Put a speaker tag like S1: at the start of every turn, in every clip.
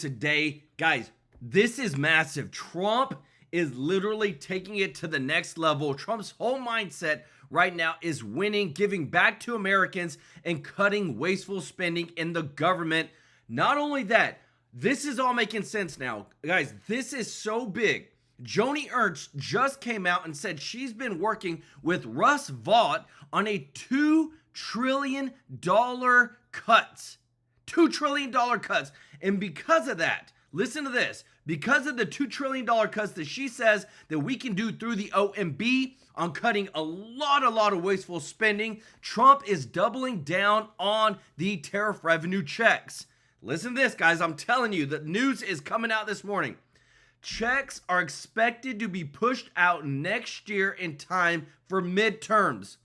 S1: today. Guys, this is massive. Trump is literally taking it to the next level. Trump's whole mindset right now is winning, giving back to Americans, and cutting wasteful spending in the government. Not only that, this is all making sense now. Guys, this is so big. Joni Ernst just came out and said she's been working with Russ Vought on a $2 trillion cuts. $2 trillion cuts. And because of that, listen to this, because of the $2 trillion cuts that she says that we can do through the OMB on cutting a lot of wasteful spending, Trump is doubling down on the tariff revenue checks. Listen to this, guys. I'm telling you, the news is coming out this morning. Checks are expected to be pushed out next year in time for midterms.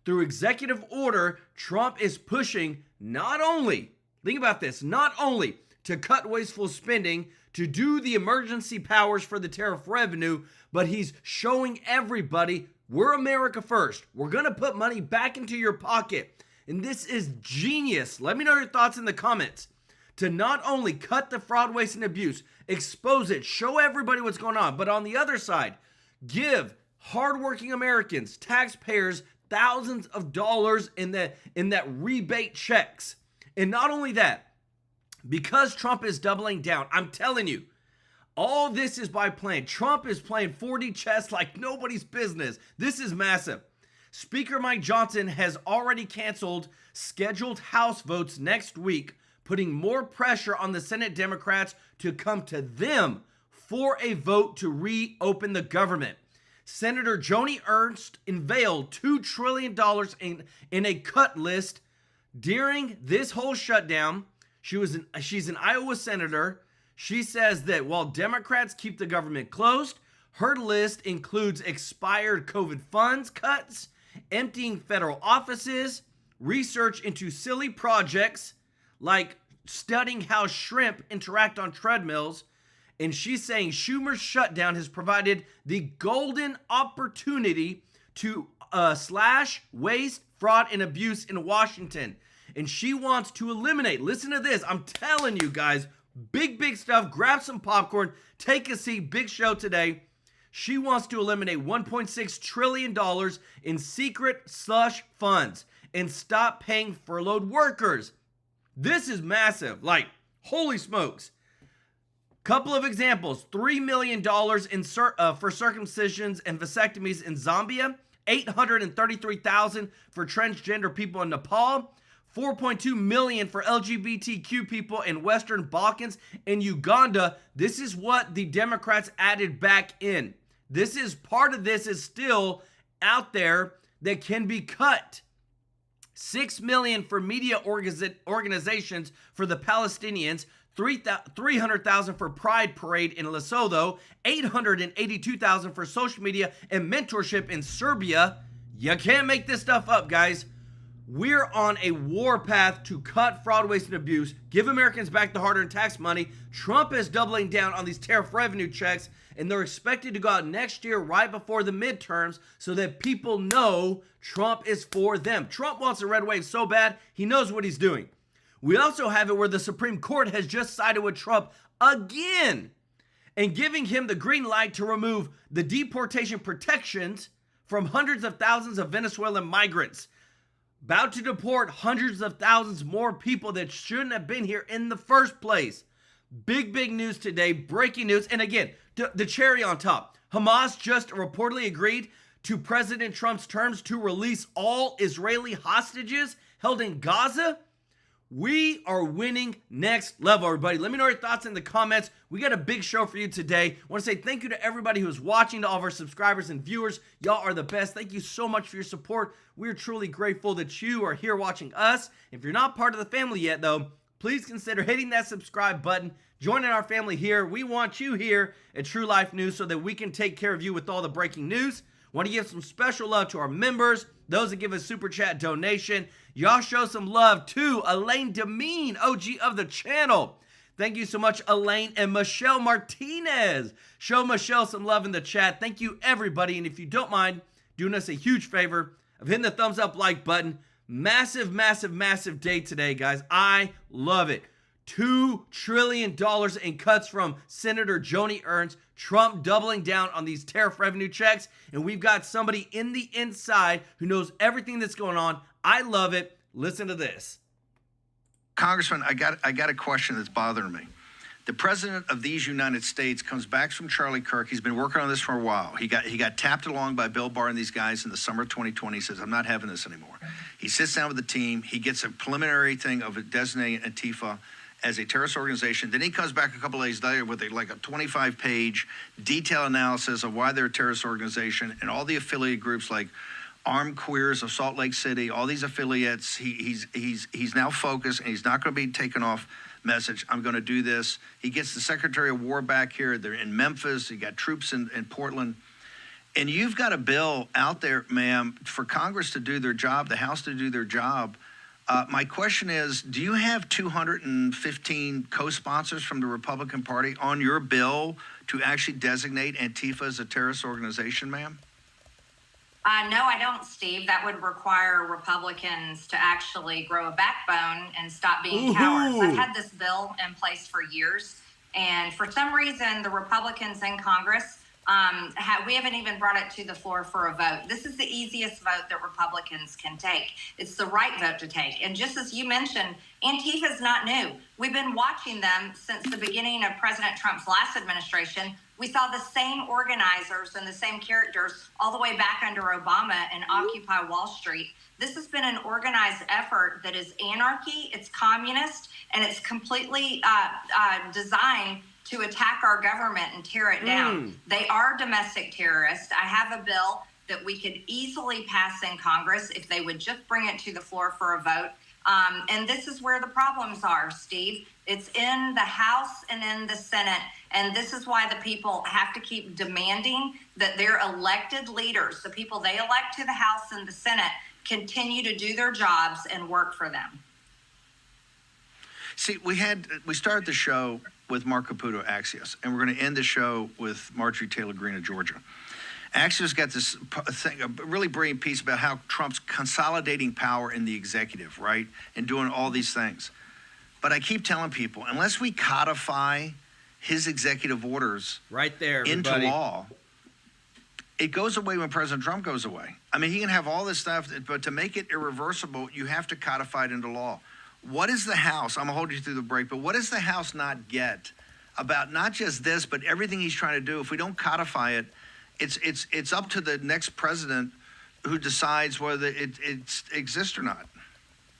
S1: Through executive order, Trump is pushing not only, think about this, not only to cut wasteful spending, to do the emergency powers for the tariff revenue, but he's showing everybody we're America first. We're going to put money back into your pocket. And this is genius. Let me know your thoughts in the comments. To not only cut the fraud, waste, and abuse, expose it, show everybody what's going on, but on the other side, give hardworking Americans, taxpayers, thousands of dollars in that rebate checks. And not only that, because Trump is doubling down, I'm telling you, all this is by plan. Trump is playing 4D chess like nobody's business. This is massive. Speaker Mike Johnson has already canceled scheduled House votes next week, putting more pressure on the Senate Democrats to come to them for a vote to reopen the government. Senator Joni Ernst unveiled $2 trillion in a cut list during this whole shutdown. She's an Iowa senator. She says that while Democrats keep the government closed, her list includes expired COVID funds cuts, emptying federal offices, research into silly projects like studying how shrimp interact on treadmills. And she's saying Schumer's shutdown has provided the golden opportunity to slash waste, fraud, and abuse in Washington. And she wants to eliminate, listen to this, I'm telling you guys, big stuff. Grab some popcorn, take a seat, big show today. She wants to eliminate $1.6 trillion in secret slush funds and stop paying furloughed workers. This is massive. Like, holy smokes. Couple of examples. $3 million for circumcisions and vasectomies in Zambia. $833,000 for transgender people in Nepal. $4.2 million for LGBTQ people in Western Balkans and Uganda. This is what the Democrats added back in. This is part of this is still out there that can be cut. $6 million for media organizations for the Palestinians, $300,000 for Pride Parade in Lesotho, $882,000 for social media and mentorship in Serbia. You can't make this stuff up, guys. We're on a war path to cut fraud, waste, and abuse, give Americans back the hard-earned tax money. Trump is doubling down on these tariff revenue checks, and they're expected to go out next year right before the midterms so that people know Trump is for them. Trump wants a red wave so bad, he knows what he's doing. We also have it where the Supreme Court has just sided with Trump again and giving him the green light to remove the deportation protections from hundreds of thousands of Venezuelan migrants. About to deport hundreds of thousands more people that shouldn't have been here in the first place. Big news today, breaking news. And again, the cherry on top. Hamas just reportedly agreed to President Trump's terms to release all Israeli hostages held in Gaza. We are winning next level, everybody. Let me know your thoughts in the comments. We got a big show for you today. I want to say thank you to everybody who's watching, to all of our subscribers and viewers. Y'all are the best. Thank you so much for your support. We're truly grateful that you are here watching us. If you're not part of the family yet, though, please consider hitting that subscribe button, joining our family here. We want you here at TrueLife News so that we can take care of you with all the breaking news. Want to give some special love to our members, those that give a super chat donation. Y'all show some love to Elaine Demeen, OG of the channel. Thank you so much, Elaine and Michelle Martinez. Show Michelle some love in the chat. Thank you, everybody. And if you don't mind doing us a huge favor of hitting the thumbs up like button. Massive day today, guys. I love it. $2 trillion in cuts from Senator Joni Ernst, Trump doubling down on these tariff revenue checks, and we've got somebody in the inside who knows everything that's going on. I love it. Listen to this.
S2: Congressman, I got a question that's bothering me. The president of these United States comes back from Charlie Kirk. He's been working on this for a while. He got tapped along by Bill Barr and these guys in the summer of 2020. He says, I'm not having this anymore. He sits down with the team. He gets a preliminary thing of designating Antifa as a terrorist organization. Then he comes back a couple of days later with a 25-page detailed analysis of why they're a terrorist organization and all the affiliate groups like Armed Queers of Salt Lake City, all these affiliates. He's now focused, and he's not going to be taken off message. I'm going to do this. He gets the Secretary of War back here. They're in Memphis. You got troops in Portland. And you've got a bill out there, ma'am, for Congress to do their job, the House to do their job. My question is, do you have 215 co-sponsors from the Republican Party on your bill to actually designate Antifa as a terrorist organization, ma'am?
S3: No, I don't, Steve. That would require Republicans to actually grow a backbone and stop being cowards. I've had this bill in place for years, and for some reason, the Republicans in Congress, we haven't even brought it to the floor for a vote. This is the easiest vote that Republicans can take. It's the right vote to take. And just as you mentioned, Antifa is not new. We've been watching them since the beginning of President Trump's last administration. We saw the same organizers and the same characters all the way back under Obama and Occupy Wall Street. This has been an organized effort that is anarchy, it's communist, and it's completely designed to attack our government and tear it down. They are domestic terrorists. I have a bill that we could easily pass in Congress if they would just bring it to the floor for a vote. And this is where the problems are, Steve. It's in the House and in the Senate. And this is why the people have to keep demanding that their elected leaders, the people they elect to the House and the Senate, continue to do their jobs and work for them.
S2: See, we started the show with Mark Caputo, Axios, and we're going to end the show with Marjorie Taylor Greene of Georgia. Axios got this thing, a really brilliant piece about how Trump's consolidating power in the executive, right, and doing all these things. But I keep telling people, unless we codify his executive orders
S1: right there,
S2: into law, it goes away when President Trump goes away. I mean, he can have all this stuff, but to make it irreversible, you have to codify it into law. What is the House? I'm going to hold you through the break, but what does the House not get about not just this, but everything he's trying to do? If we don't codify it, it's up to the next president who decides whether it exists or not.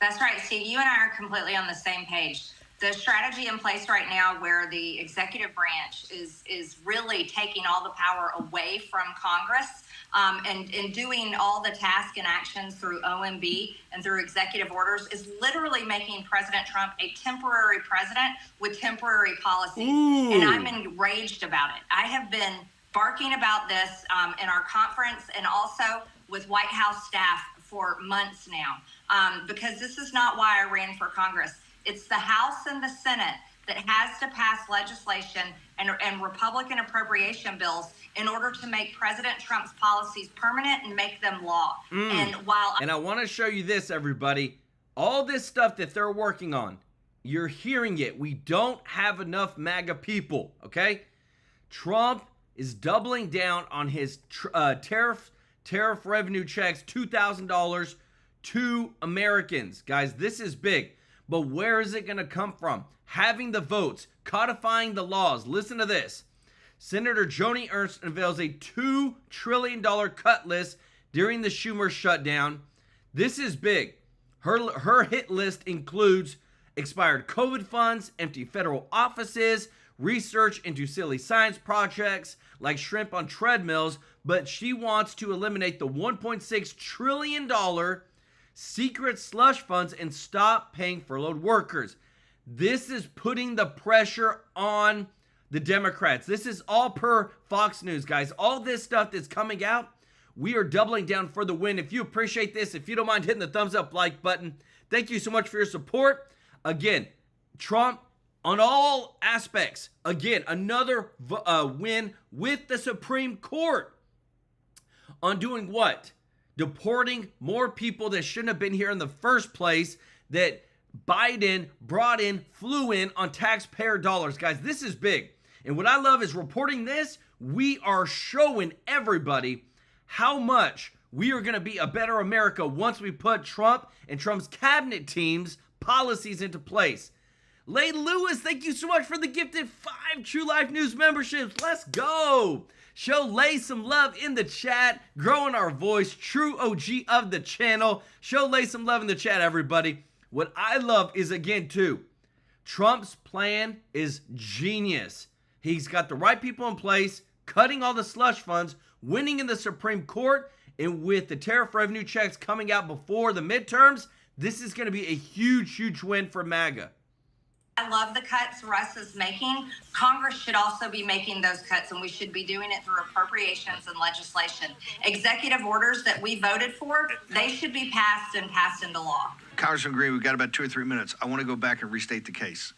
S3: That's right, Steve. You and I are completely on the same page. The strategy in place right now where the executive branch is really taking all the power away from Congress and doing all the tasks and actions through OMB and through executive orders is literally making President Trump a temporary president with temporary policies. And I'm enraged about it. I have been barking about this in our conference and also with White House staff for months now, because this is not why I ran for Congress. It's the House and the Senate that has to pass legislation and Republican appropriation bills in order to make President Trump's policies permanent and make them law. And I
S1: want to show you this, everybody. All this stuff that they're working on, you're hearing it. We don't have enough MAGA people, okay? Trump is doubling down on his tariff revenue checks, $2,000 to Americans. Guys, this is big. But where is it going to come from? Having the votes, codifying the laws. Listen to this. Senator Joni Ernst unveils a $2 trillion cut list during the Schumer shutdown. This is big. Her hit list includes expired COVID funds, empty federal offices, research into silly science projects like shrimp on treadmills, but she wants to eliminate the $1.6 trillion secret slush funds and stop paying furloughed workers. This is putting the pressure on the Democrats. This is all per Fox News, guys. All this stuff that's coming out, we are doubling down for the win. If you appreciate this, if you don't mind hitting the thumbs up like button, thank you so much for your support. Again, Trump on all aspects. Again, another win with the Supreme Court on doing what? Deporting more people that shouldn't have been here in the first place, that Biden flew in on taxpayer dollars. Guys, this is big. And what I love is reporting this, we are showing everybody how much we are going to be a better America once we put Trump and Trump's cabinet team's policies into place. Lay Lewis, thank you so much for the gifted 5 TrueLife News memberships. Let's go. Show Lay some love in the chat. Growing our voice. True OG of the channel. Show Lay some love in the chat, everybody. What I love is, again, too, Trump's plan is genius. He's got the right people in place, cutting all the slush funds, winning in the Supreme Court, and with the tariff revenue checks coming out before the midterms, this is going to be a huge, huge win for MAGA.
S3: I love the cuts Russ is making. Congress should also be making those cuts, and we should be doing it through appropriations and legislation. Executive orders that we voted for, they should be passed and passed into law.
S2: Congressman Green, we've got about 2 or 3 minutes. I want to go back and restate the case.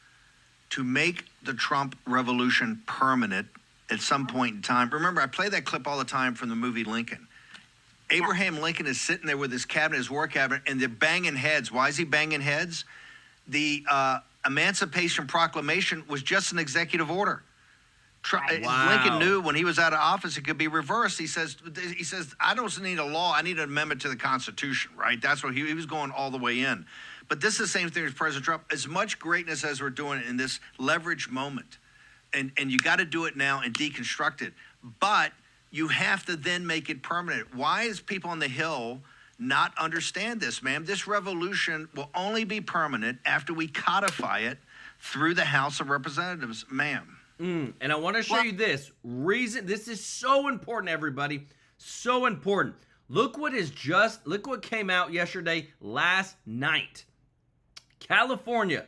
S2: To make the Trump revolution permanent at some point in time, remember, I play that clip all the time from the movie Lincoln. Abraham Lincoln is sitting there with his cabinet, his war cabinet, and they're banging heads. Why is he banging heads? The Emancipation Proclamation was just an executive order.
S1: Wow.
S2: Lincoln knew when he was out of office it could be reversed. He says, I don't need a law. I need an amendment to the Constitution, right? That's what he was going all the way in. But this is the same thing as President Trump. As much greatness as we're doing in this leverage moment, and you got to do it now and deconstruct it. But you have to then make it permanent. Why is people on the Hill not understand this, ma'am? This revolution will only be permanent after we codify it through the House of Representatives, ma'am.
S1: And I want to show you this reason. This is so important, everybody. So important. Look what came out yesterday, last night. California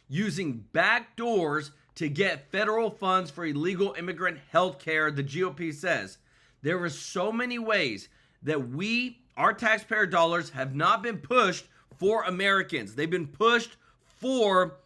S1: using back doors to get federal funds for illegal immigrant health care, the GOP says. There are so many ways that our taxpayer dollars have not been pushed for Americans. They've been pushed for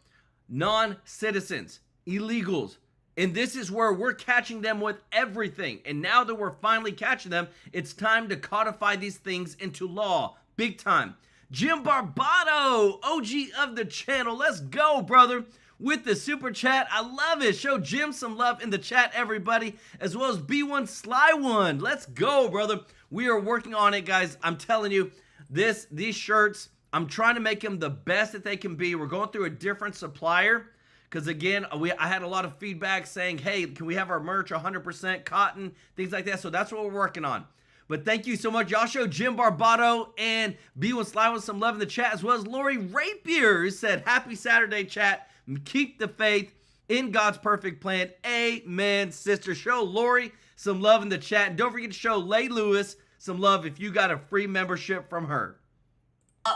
S1: non-citizens, illegals. And this is where we're catching them with everything. And now that we're finally catching them, it's time to codify these things into law. Big time. Jim Barbato, OG of the channel. Let's go, brother. With the super chat. I love it. Show Jim some love in the chat, everybody. As well as B1 Sly One. Let's go, brother. We are working on it, guys. I'm telling you, these shirts, I'm trying to make them the best that they can be. We're going through a different supplier. Because, again, I had a lot of feedback saying, hey, can we have our merch 100% cotton, things like that. So that's what we're working on. But thank you so much. Y'all show Jim Barbato and B1 Sly with some love in the chat, as well as Lori Rapier, who said, happy Saturday, chat. Keep the faith in God's perfect plan. Amen, sister. Show Lori some love in the chat. And don't forget to show Lay Lewis some love if you got a free membership from her.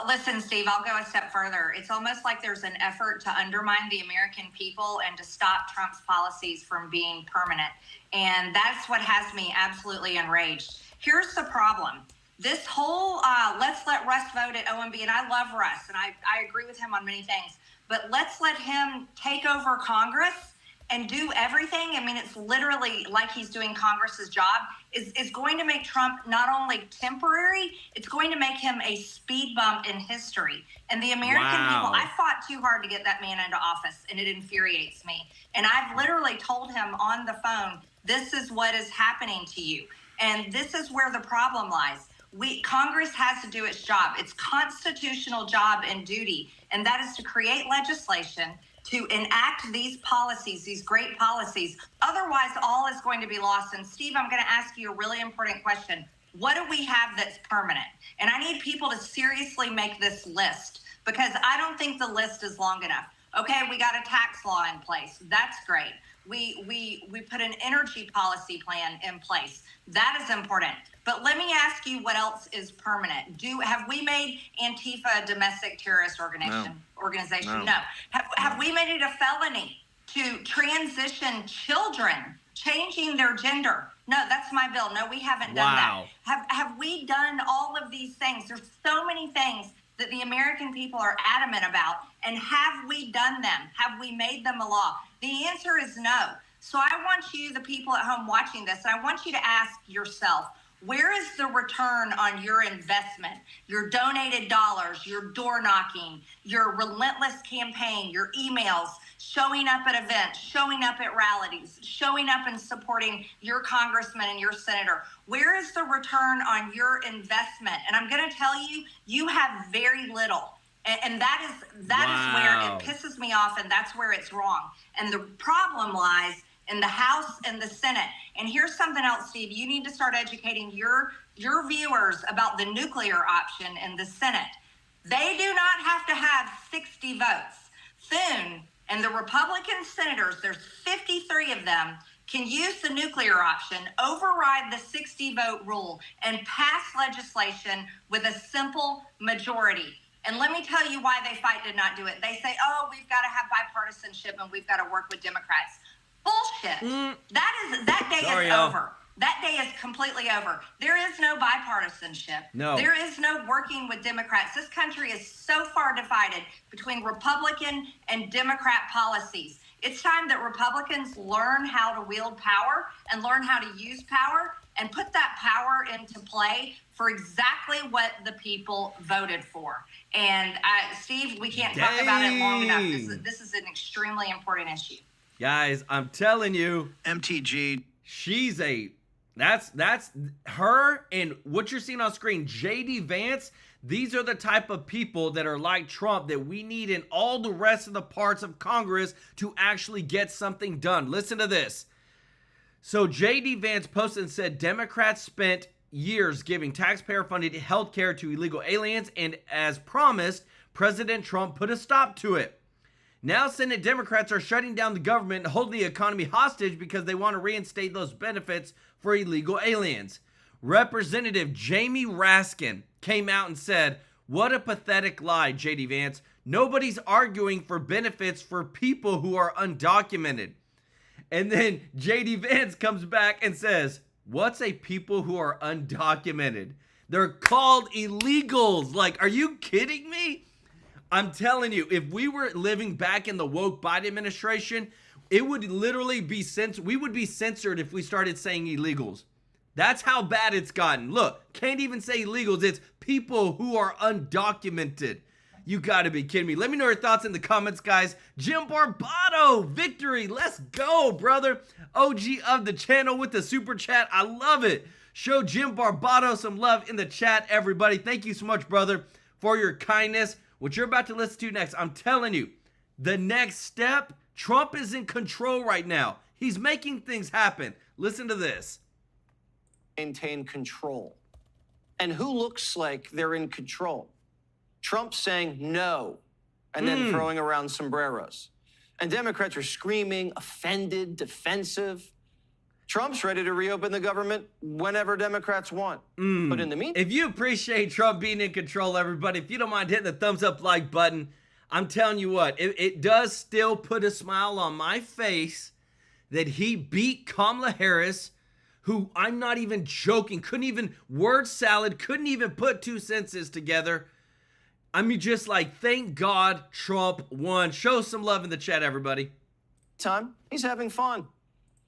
S3: Listen, Steve, I'll go a step further. It's almost like there's an effort to undermine the American people and to stop Trump's policies from being permanent. And that's what has me absolutely enraged. Here's the problem. This whole let's let Russ vote at OMB, and I love Russ, and I agree with him on many things, but let's let him take over Congress and do everything. I mean, it's literally like he's doing Congress's job, is going to make Trump not only temporary, it's going to make him a speed bump in history. And the American people, I fought too hard to get that man into office, and it infuriates me. And I've literally told him on the phone, this is what is happening to you. And this is where the problem lies. Congress has to do its job, its constitutional job and duty, and that is to create legislation to enact these policies, these great policies. Otherwise, all is going to be lost. And Steve, I'm going to ask you a really important question. What do we have that's permanent? And I need people to seriously make this list, because I don't think the list is long enough. Okay, we got a tax law in place. That's great. We put an energy policy plan in place. That is important. But let me ask you, what else is permanent? Have we made Antifa a domestic terrorist organization? No. Have we made it a felony to transition children, changing their gender? No, that's my bill. No, we haven't done that. Have we done all of these things? There's so many things that the American people are adamant about. And have we done them? Have we made them a law? The answer is no. So I want you, the people at home watching this, and I want you to ask yourself, Where is the return on your investment, your donated dollars, your door knocking, your relentless campaign, your emails, showing up at events, showing up at rallies, showing up and supporting your congressman and your senator? Where is the return on your investment? And I'm going to tell you, you have very little. And that is where it pisses me off, and that's where it's wrong. And the problem lies in the House and the Senate. And here's something else, Steve. You need to start educating your viewers about the nuclear option in the Senate. They do not have to have 60 votes. Soon, and the Republican senators, there's 53 of them, can use the nuclear option, override the 60-vote rule, and pass legislation with a simple majority. And let me tell you why they fight to not do it. They say, oh, we've got to have bipartisanship and we've got to work with Democrats. Bullshit. That day is over. That day is completely over. There is no bipartisanship.
S1: No.
S3: There is no working with Democrats. This country is so far divided between Republican and Democrat policies. It's time that Republicans learn how to wield power and learn how to use power and put that power into play for exactly what the people voted for. And Steve, we can't talk about it long enough. This is an extremely important issue.
S1: Guys, I'm telling you,
S2: MTG.
S1: That's her, and what you're seeing on screen, JD Vance. These are the type of people that are like Trump that we need in all the rest of the parts of Congress to actually get something done. Listen to this. So JD Vance posted and said, Democrats spent years giving taxpayer-funded health care to illegal aliens, and as promised, President Trump put a stop to it. Now Senate Democrats are shutting down the government and holding the economy hostage because they want to reinstate those benefits for illegal aliens. Representative Jamie Raskin came out and said, what a pathetic lie, JD Vance. Nobody's arguing for benefits for people who are undocumented. And then JD Vance comes back and says, what's a people who are undocumented? They're called illegals. Like, are you kidding me? I'm telling you, if we were living back in the woke Biden administration, it would literally be censored. We would be censored if we started saying illegals. That's how bad it's gotten. Look, can't even say illegals. It's people who are undocumented. You gotta be kidding me. Let me know your thoughts in the comments, guys. Jim Barbato, victory. Let's go, brother. OG of the channel with the super chat. I love it. Show Jim Barbato some love in the chat, everybody. Thank you so much, brother, for your kindness. What you're about to listen to next, I'm telling you, the next step, Trump is in control right now. He's making things happen. Listen to this.
S4: Maintain control. And who looks like they're in control? Trump saying no, and then throwing around sombreros. And Democrats are screaming, offended, defensive. Trump's ready to reopen the government whenever Democrats want. But in the meantime,
S1: if you appreciate Trump being in control, everybody, if you don't mind hitting the thumbs up like button, I'm telling you what, it does still put a smile on my face that he beat Kamala Harris, who, I'm not even joking, couldn't even word salad, couldn't even put two sentences together. I mean, just like, thank God Trump won. Show some love in the chat, everybody.
S4: he's having fun.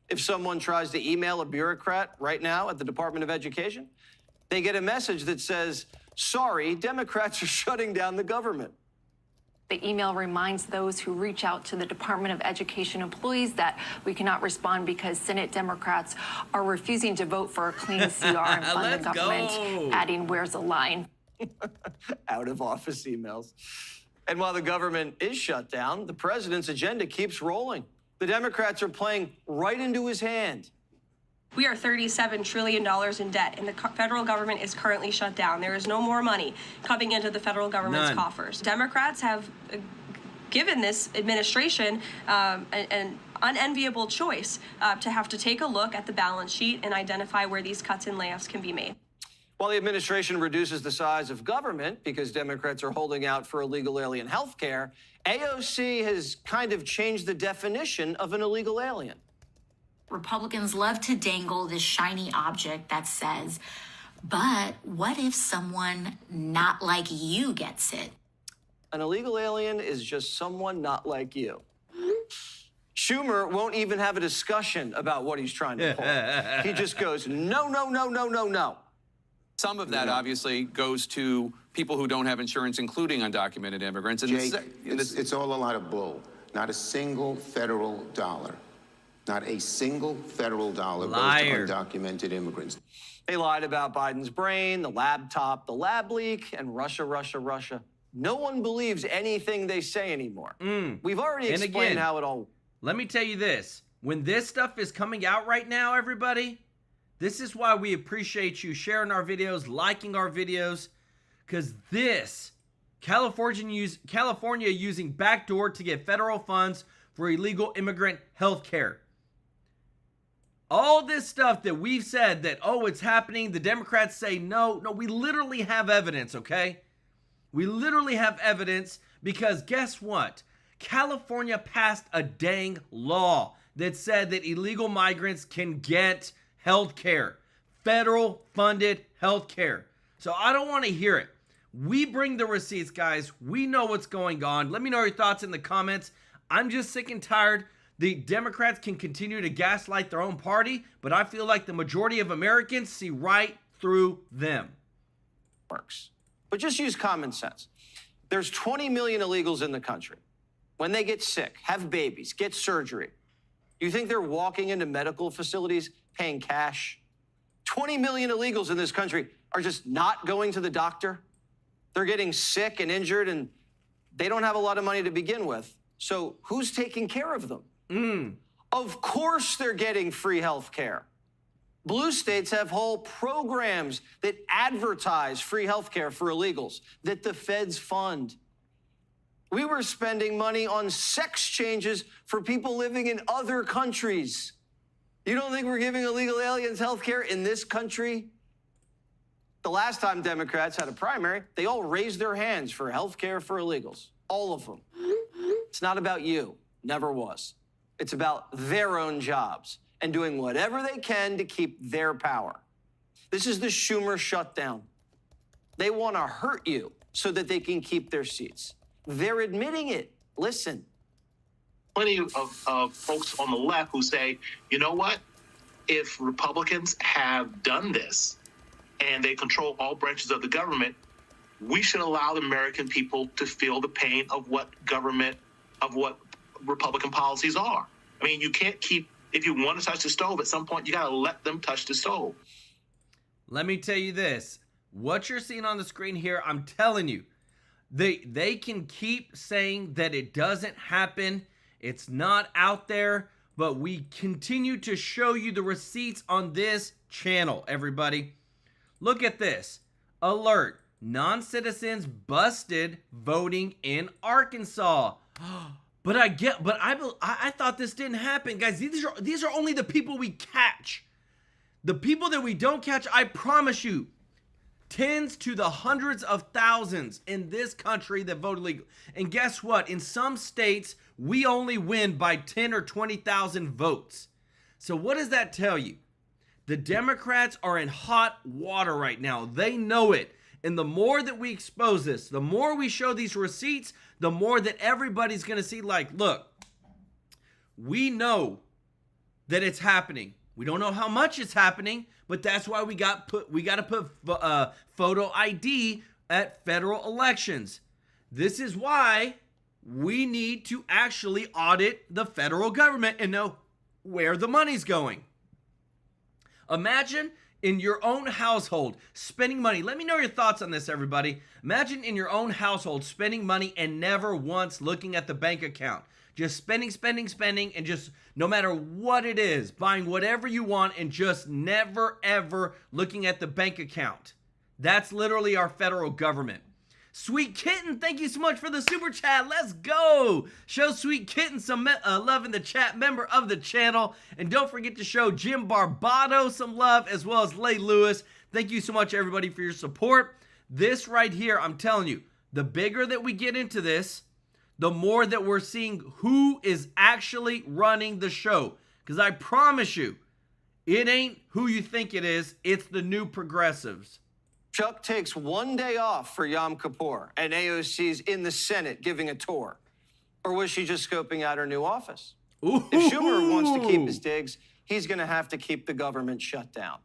S4: If someone tries to email a bureaucrat right now at the Department of Education, they get a message that says, sorry, Democrats are shutting down the government.
S5: The email reminds those who reach out to the Department of Education employees that we cannot respond because Senate Democrats are refusing to vote for a clean CR and fund the government, adding, where's the line?
S4: Out of office emails. And while the government is shut down, the president's agenda keeps rolling. The Democrats are playing right into his hand.
S6: We are $37 trillion in debt, and the federal government is currently shut down. There is no more money coming into the federal government's coffers. Democrats have given this administration an unenviable choice to have to take a look at the balance sheet and identify where these cuts and layoffs can be made.
S4: While the administration reduces the size of government because Democrats are holding out for illegal alien health care, AOC has kind of changed the definition of an illegal alien.
S7: Republicans love to dangle this shiny object that says, but what if someone not like you gets it?
S4: An illegal alien is just someone not like you. Schumer won't even have a discussion about what he's trying to pull. He just goes, no, no, no, no, no, no.
S8: Some of that obviously goes to people who don't have insurance, including undocumented immigrants. And
S9: Jake, it's all a lot of bull. Not a single federal dollar. Not a single federal dollar goes to undocumented immigrants.
S4: They lied about Biden's brain, the laptop, the lab leak, and Russia, Russia, Russia. No one believes anything they say anymore. We've already explained how it all...
S1: Let me tell you this. When this stuff is coming out right now, everybody, this is why we appreciate you sharing our videos, liking our videos, because this, California using backdoor to get federal funds for illegal immigrant health care. All this stuff that we've said that, oh, it's happening, the Democrats say no, we literally have evidence, okay? We literally have evidence because guess what? California passed a dang law that said that illegal migrants can get health care, federal funded health care. So I don't want to hear it. We bring the receipts, guys. We know what's going on. Let me know your thoughts in the comments. I'm just sick and tired. The Democrats can continue to gaslight their own party, but I feel like the majority of Americans see right through them.
S4: Works. But just use common sense. There's 20 million illegals in the country. When they get sick, have babies, get surgery, you think they're walking into medical facilities paying cash? 20 million illegals in this country are just not going to the doctor. They're getting sick and injured, and they don't have a lot of money to begin with. So who's taking care of them? Of course they're getting free health care. Blue states have whole programs that advertise free health care for illegals that the feds fund. We were spending money on sex changes for people living in other countries. You don't think we're giving illegal aliens health care in this country? The last time Democrats had a primary, they all raised their hands for health care for illegals. All of them. It's not about you. Never was. It's about their own jobs and doing whatever they can to keep their power. This is the Schumer shutdown. They want to hurt you so that they can keep their seats. They're admitting it. Listen.
S10: Plenty of folks on the left who say, you know what? If Republicans have done this and they control all branches of the government, we should allow the American people to feel the pain of what Republican policies are. I mean, you can't keep, if you want to touch the stove, at some point you got to let them touch the stove.
S1: Let me tell you this. What you're seeing on the screen here, I'm telling you, they can keep saying that it doesn't happen. It's not out there, but we continue to show you the receipts on this channel, everybody. Look at this. Alert. Non-citizens busted voting in Arkansas. But I thought this didn't happen. Guys, these are only the people we catch. The people that we don't catch, I promise you, tens to the hundreds of thousands in this country that voted legal. And guess what? In some states, we only win by 10 or 20,000 votes. So what does that tell you? The Democrats are in hot water right now. They know it. And the more that we expose this, the more we show these receipts, the more that everybody's going to see, like, look, we know that it's happening. We don't know how much it's happening, but that's why we got to put photo ID at federal elections. This is why we need to actually audit the federal government and know where the money's going. Imagine in your own household spending money. Let me know your thoughts on this, everybody. Imagine in your own household spending money and never once looking at the bank account. Just spending, and just no matter what it is, buying whatever you want and just never, ever looking at the bank account. That's literally our federal government. Sweet Kitten, thank you so much for the super chat. Let's go. Show Sweet Kitten some love in the chat, member of the channel. And don't forget to show Jim Barbado some love, as well as Lay Lewis. Thank you so much, everybody, for your support. This right here, I'm telling you, the bigger that we get into this, the more that we're seeing who is actually running the show. Because I promise you, it ain't who you think it is. It's the new progressives.
S4: Chuck takes one day off for Yom Kippur, and AOC's in the Senate giving a tour. Or was she just scoping out her new office?
S1: Ooh.
S4: If Schumer wants to keep his digs, he's going to have to keep the government shut down.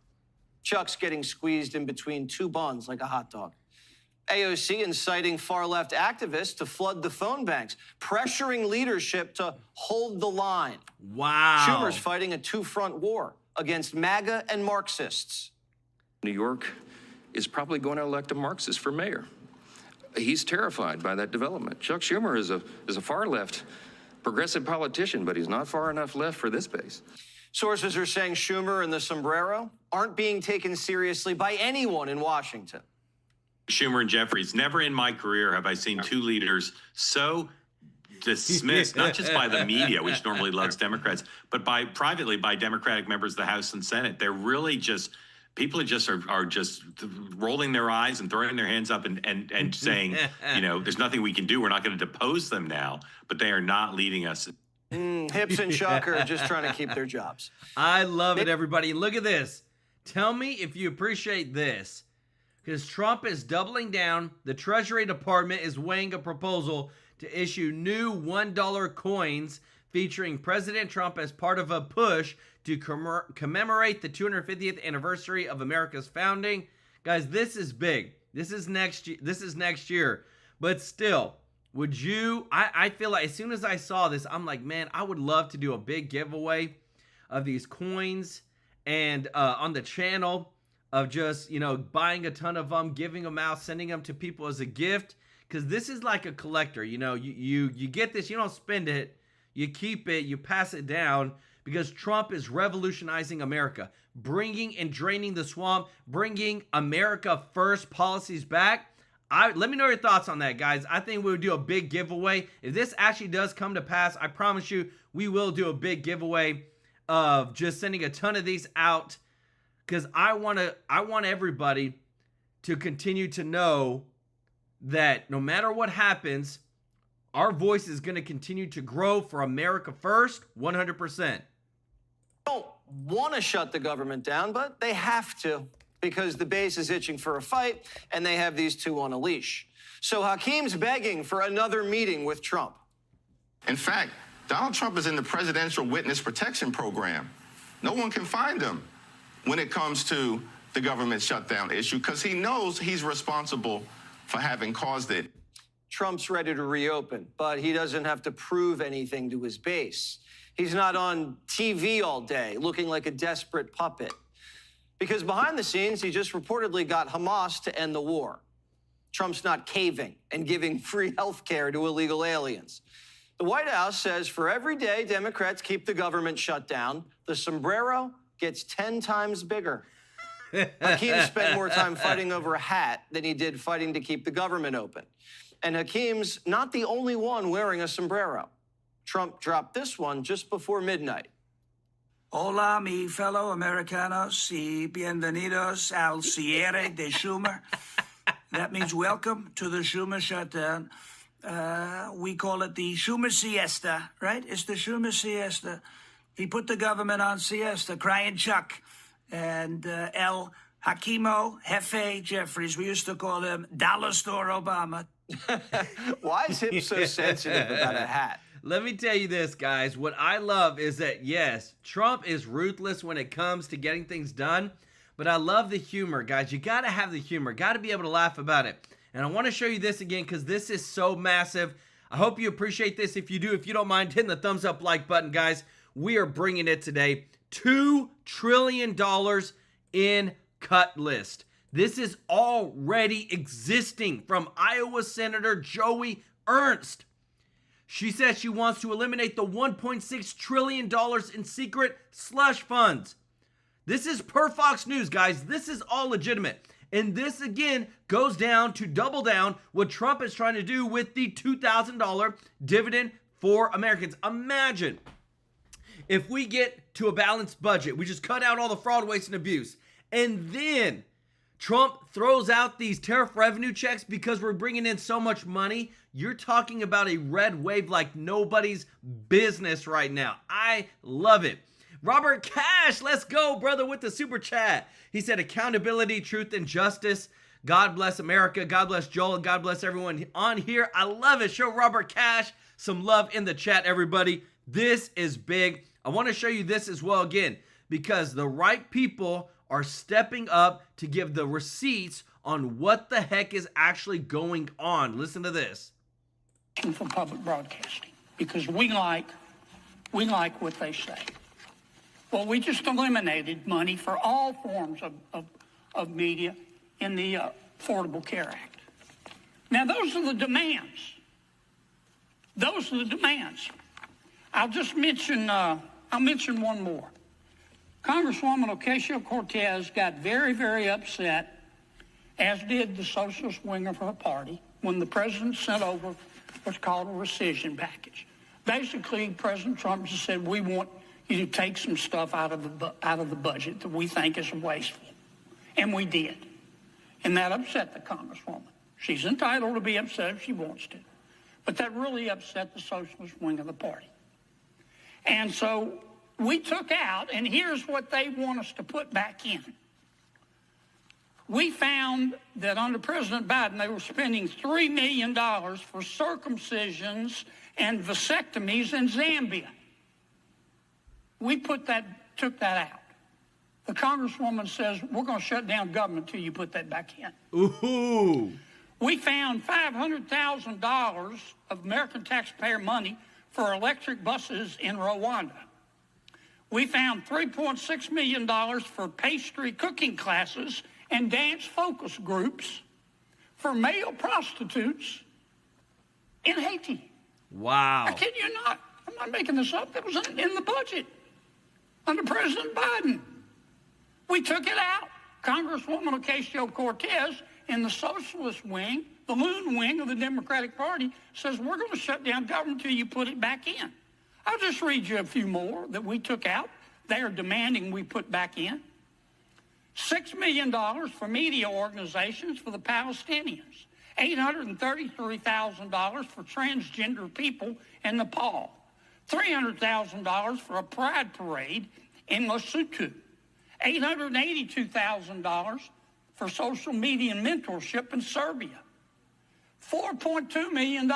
S4: Chuck's getting squeezed in between two buns like a hot dog. AOC inciting far-left activists to flood the phone banks, pressuring leadership to hold the line.
S1: Wow.
S4: Schumer's fighting a two-front war against MAGA and Marxists.
S11: New York is probably going to elect a Marxist for mayor. He's terrified by that development. Chuck Schumer is a far-left progressive politician, but he's not far enough left for this base.
S4: Sources are saying Schumer and the sombrero aren't being taken seriously by anyone in Washington.
S12: Schumer and Jeffries, never in my career have I seen two leaders so dismissed, not just by the media, which normally loves Democrats, but privately by Democratic members of the House and Senate. They're really just, people are just rolling their eyes and throwing their hands up and saying, you know, there's nothing we can do. We're not going to depose them now, but they are not leading us.
S4: Hips and Chuck are just trying to keep their jobs.
S1: I love it, everybody. Look at this. Tell me if you appreciate this. Because Trump is doubling down. The Treasury Department is weighing a proposal to issue new $1 coins featuring President Trump as part of a push to commemorate the 250th anniversary of America's founding. Guys, this is big. This is next year. But still, would you, I feel like as soon as I saw this, I'm like, man, I would love to do a big giveaway of these coins and on the channel of just, you know, buying a ton of them, giving them out, sending them to people as a gift. Because this is like a collector. You know, you get this, you don't spend it, you keep it, you pass it down. Because Trump is revolutionizing America, bringing and draining the swamp, bringing America first policies back. Let me know your thoughts on that, guys. I think we would do a big giveaway. If this actually does come to pass, I promise you, we will do a big giveaway of just sending a ton of these out. Because I want everybody to continue to know that no matter what happens, our voice is going to continue to grow for America first, 100%.
S4: Don't want to shut the government down, but they have to because the base is itching for a fight and they have these two on a leash. So Hakeem's begging for another meeting with Trump.
S9: In fact, Donald Trump is in the Presidential Witness Protection Program. No one can find him when it comes to the government shutdown issue because he knows he's responsible for having caused it.
S4: Trump's ready to reopen, but he doesn't have to prove anything to his base. He's not on TV all day looking like a desperate puppet. Because behind the scenes, he just reportedly got Hamas to end the war. Trump's not caving and giving free health care to illegal aliens. The White House says for every day Democrats keep the government shut down, the sombrero gets 10 times bigger. Hakeem spent more time fighting over a hat than he did fighting to keep the government open. And Hakeem's not the only one wearing a sombrero. Trump dropped this one just before midnight.
S13: Hola, mi fellow Americanos y bienvenidos al cierre de Schumer. That means welcome to the Schumer shutdown. We call it the Schumer siesta, right? It's the Schumer siesta. He put the government on siesta, crying Chuck. And El Hakimo Jefe Jeffries, we used to call him Dollar Store Obama.
S4: Why is him so sensitive about a hat?
S1: Let me tell you this, guys. What I love is that, yes, Trump is ruthless when it comes to getting things done, but I love the humor, guys. You got to have the humor. Got to be able to laugh about it. And I want to show you this again because this is so massive. I hope you appreciate this. If you do, if you don't mind, hitting the thumbs up like button, guys. We are bringing it today. $2 trillion in cut list. This is already existing from Iowa Senator Joey Ernst. She says she wants to eliminate the $1.6 trillion in secret slush funds. This is per Fox News, guys. This is all legitimate. And this, again, goes down to double down what Trump is trying to do with the $2,000 dividend for Americans. Imagine if we get to a balanced budget, we just cut out all the fraud, waste, and abuse, and then Trump throws out these tariff revenue checks because we're bringing in so much money. You're talking about a red wave like nobody's business right now. I love it. Robert Cash, let's go, brother, with the super chat. He said, accountability, truth, and justice. God bless America. God bless Joel. God bless everyone on here. I love it. Show Robert Cash some love in the chat, everybody. This is big. I want to show you this as well again, because the right people are stepping up to give the receipts on what the heck is actually going on. Listen to this.
S14: For public broadcasting, because we like what they say. Well, we just eliminated money for all forms of media in the Affordable Care Act. Now, those are the demands. Those are the demands. I'll just mention, I'll mention one more. Congresswoman Ocasio-Cortez got very, very upset, as did the socialist wing of her party, when the president sent over what's called a rescission package. Basically, President Trump just said, we want you to take some stuff out of the budget that we think is wasteful. And we did. And that upset the Congresswoman. She's entitled to be upset if she wants to. But that really upset the socialist wing of the party. And so we took out, and here's what they want us to put back in. We found that under President Biden, they were spending $3 million for circumcisions and vasectomies in Zambia. We took that out. The Congresswoman says, we're going to shut down government until you put that back in.
S1: Ooh.
S14: We found $500,000 of American taxpayer money for electric buses in Rwanda. We found $3.6 million for pastry cooking classes and dance focus groups for male prostitutes in Haiti.
S1: Wow.
S14: I kid you not. I'm not making this up. That was in the budget under President Biden. We took it out. Congresswoman Ocasio-Cortez in the socialist wing, the loon wing of the Democratic Party, says we're going to shut down government until you put it back in. I'll just read you a few more that we took out. They are demanding we put back in. $6 million for media organizations for the Palestinians. $833,000 for transgender people in Nepal. $300,000 for a pride parade in Lesotho. $882,000 for social media and mentorship in Serbia. $4.2 million.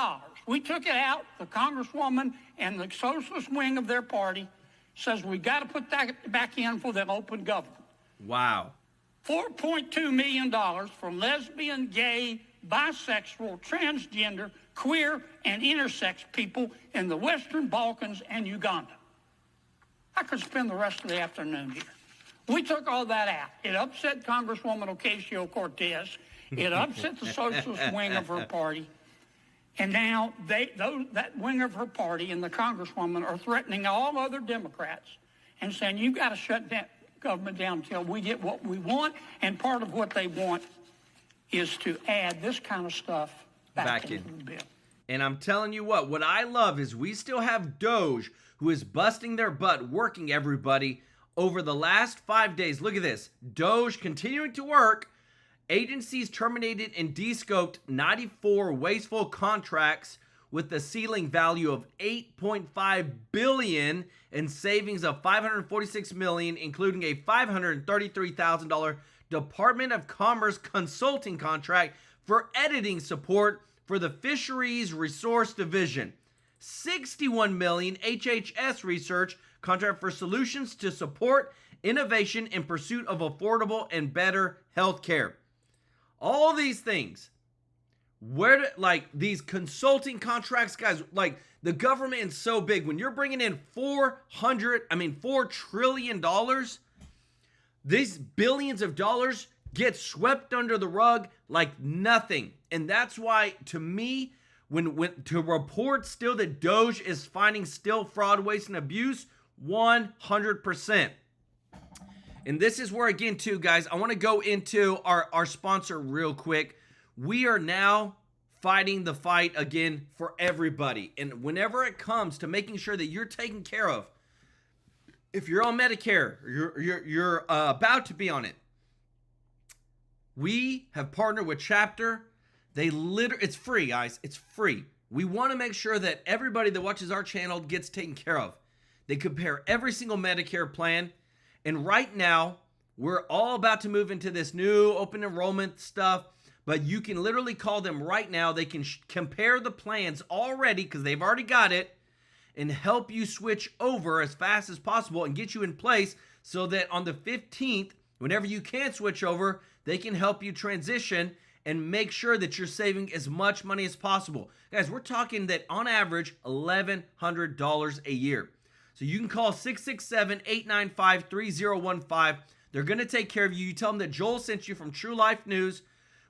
S14: We took it out. The Congresswoman and the socialist wing of their party says we got to put that back in for the open government.
S1: Wow.
S14: $4.2 million for lesbian, gay, bisexual, transgender, queer, and intersex people in the Western Balkans and Uganda. I could spend the rest of the afternoon here. We took all that out. It upset Congresswoman Ocasio-Cortez. It upset the socialist wing of her party. And now that wing of her party and the Congresswoman are threatening all other Democrats and saying, you got to shut that government down until we get what we want. And part of what they want is to add this kind of stuff back into the bill.
S1: And I'm telling you what I love is we still have Doge, who is busting their butt, working everybody over the last 5 days. Look at this. Doge continuing to work. Agencies terminated and descoped 94 wasteful contracts with the ceiling value of $8.5 billion and savings of $546 million, including a $533,000 Department of Commerce consulting contract for editing support for the Fisheries Resource Division. $61 million HHS research contract for solutions to support innovation in pursuit of affordable and better health care. All these things, these consulting contracts, guys, the government is so big. When you're bringing in $4 trillion, these billions of dollars get swept under the rug like nothing. And that's why, to me, when to report still that Doge is finding still fraud, waste, and abuse, 100%. And this is where, again, too, guys, I want to go into our sponsor real quick. We are now fighting the fight again for everybody. And whenever it comes to making sure that you're taken care of, if you're on Medicare, you're about to be on it, we have partnered with Chapter. It's free, guys. It's free. We want to make sure that everybody that watches our channel gets taken care of. They compare every single Medicare plan. And right now, we're all about to move into this new open enrollment stuff, but you can literally call them right now. They can compare the plans already because they've already got it. and help you switch over as fast as possible and get you in place so that on the 15th, whenever you can switch over, they can help you transition and make sure that you're saving as much money as possible. Guys, we're talking that on average, $1,100 a year. So you can call 667-895-3015. They're going to take care of you. You tell them that Joel sent you from TrueLife News.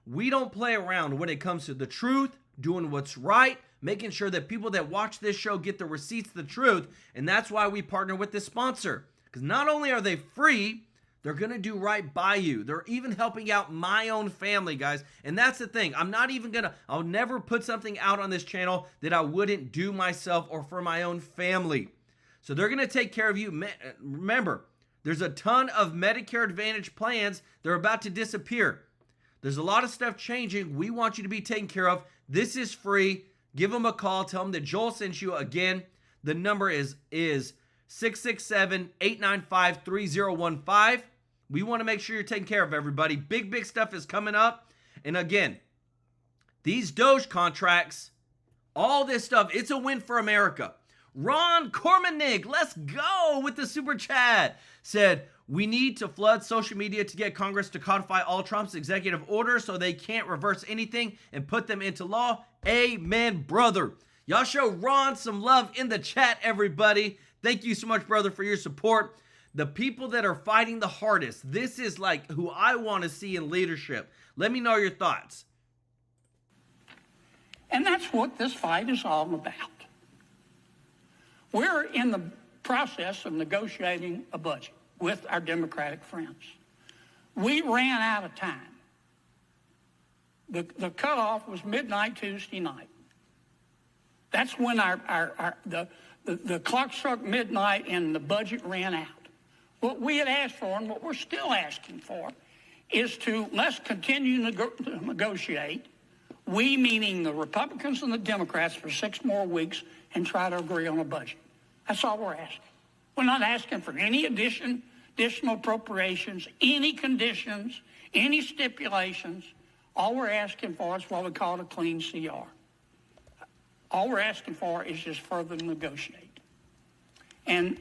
S1: We don't play around when it comes to the truth, doing what's right, making sure that people that watch this show get the receipts of the truth. And that's why we partner with this sponsor. Because not only are they free, they're going to do right by you. They're even helping out my own family, guys. And that's the thing. I'll never put something out on this channel that I wouldn't do myself or for my own family. So they're going to take care of you. Remember, there's a ton of Medicare Advantage plans. They're about to disappear. There's a lot of stuff changing. We want you to be taken care of. This is free. Give them a call. Tell them that Joel sent you. Again, the number is 667-895-3015. We want to make sure you're taking care of everybody. Big stuff is coming up. And again, these Doge contracts, all this stuff, it's a win for America. Ron Cormanig, let's go with the super chat, said, we need to flood social media to get Congress to codify all Trump's executive orders so they can't reverse anything and put them into law. Amen, brother. Y'all show Ron some love in the chat, everybody. Thank you so much, brother, for your support. The people that are fighting the hardest, this is like who I want to see in leadership. Let me know your thoughts.
S14: And that's what this fight is all about. We're in the process of negotiating a budget with our Democratic friends. We ran out of time. The cutoff was midnight Tuesday night. That's when the clock struck midnight and the budget ran out. What we had asked for and what we're still asking for is let's continue to negotiate, we meaning the Republicans and the Democrats, for 6 more weeks and try to agree on a budget. That's all we're asking. We're not asking for any additional appropriations, any conditions, any stipulations. All we're asking for is what we call a clean CR. All we're asking for is just further negotiate. And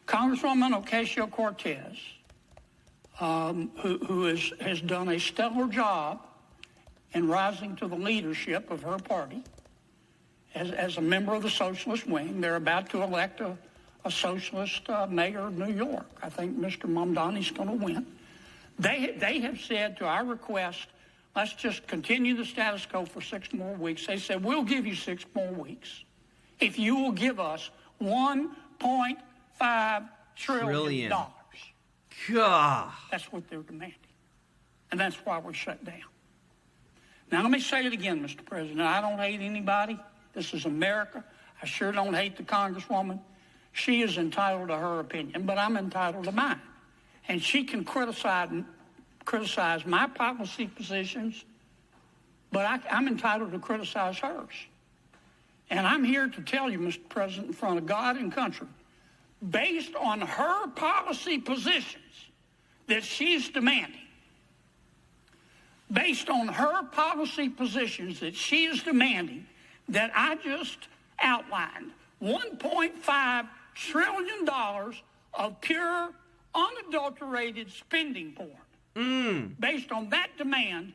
S14: Congresswoman Ocasio-Cortez, who has done a stellar job in rising to the leadership of her party as a member of the socialist wing. They're about to elect a socialist mayor of New York. I think Mr. Mamdani's going to win. They have said to our request, let's just continue the status quo for 6 more weeks. They said, we'll give you 6 more weeks if you will give us $1.5 trillion.
S1: God.
S14: That's what they're demanding. And that's why we're shut down. Now, let me say it again, Mr. President. I don't hate anybody. This is America. I sure don't hate the Congresswoman. She is entitled to her opinion, but I'm entitled to mine. And she can criticize my policy positions, but I'm entitled to criticize hers. And I'm here to tell you, Mr. President, in front of God and country, based on her policy positions that she's demanding, based on her policy positions that she is demanding, that I just outlined, $1.5 trillion of pure, unadulterated spending porn. Based on that demand,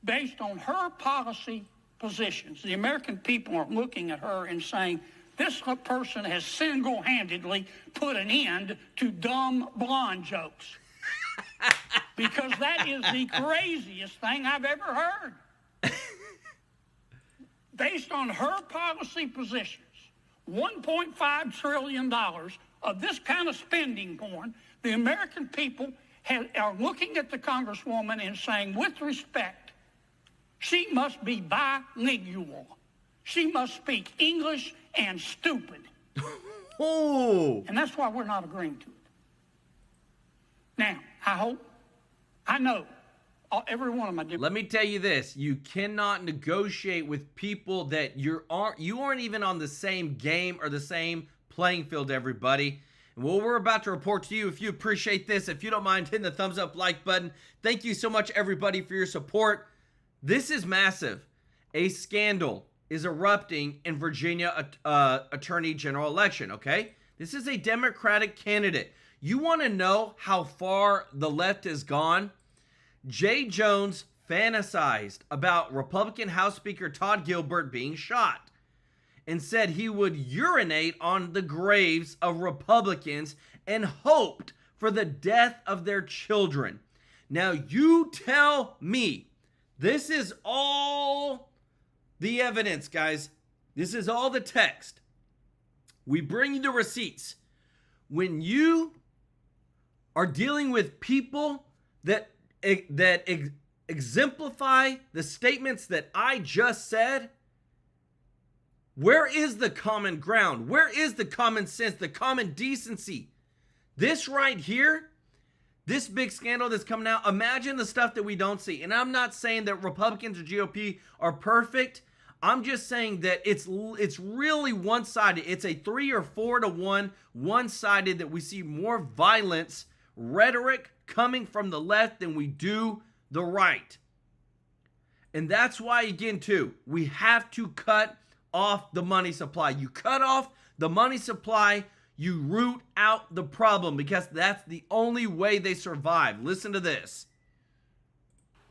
S14: based on her policy positions, the American people are looking at her and saying, this person has single-handedly put an end to dumb blonde jokes. Because that is the craziest thing I've ever heard. Based on her policy positions, $1.5 trillion of this kind of spending porn, the American people are looking at the Congresswoman and saying, with respect, she must be bilingual. She must speak English and stupid. And that's why we're not agreeing to it. Now, I know, every one of my different...
S1: Let me tell you this. You cannot negotiate with people that you aren't even on the same game or the same playing field, everybody. And what we're about to report to you, if you appreciate this, if you don't mind hitting the thumbs up like button, thank you so much, everybody, for your support. This is massive. A scandal is erupting in Virginia Attorney General election, okay? This is a Democratic candidate. You want to know how far the left has gone? Jay Jones fantasized about Republican House Speaker Todd Gilbert being shot and said he would urinate on the graves of Republicans and hoped for the death of their children. Now you tell me, this is all the evidence, guys. This is all the text. We bring you the receipts. When you are dealing with people that exemplify the statements that I just said, where is the common ground? Where is the common sense, the common decency? This right here, this big scandal that's coming out, imagine the stuff that we don't see. And I'm not saying that Republicans or GOP are perfect. I'm just saying that it's really one-sided. It's a 3 or 4 to 1, one-sided, that we see more violence, rhetoric coming from the left than we do the right. And that's why, again, too, we have to cut off the money supply. You cut off the money supply, you root out the problem, because that's the only way they survive. Listen to this.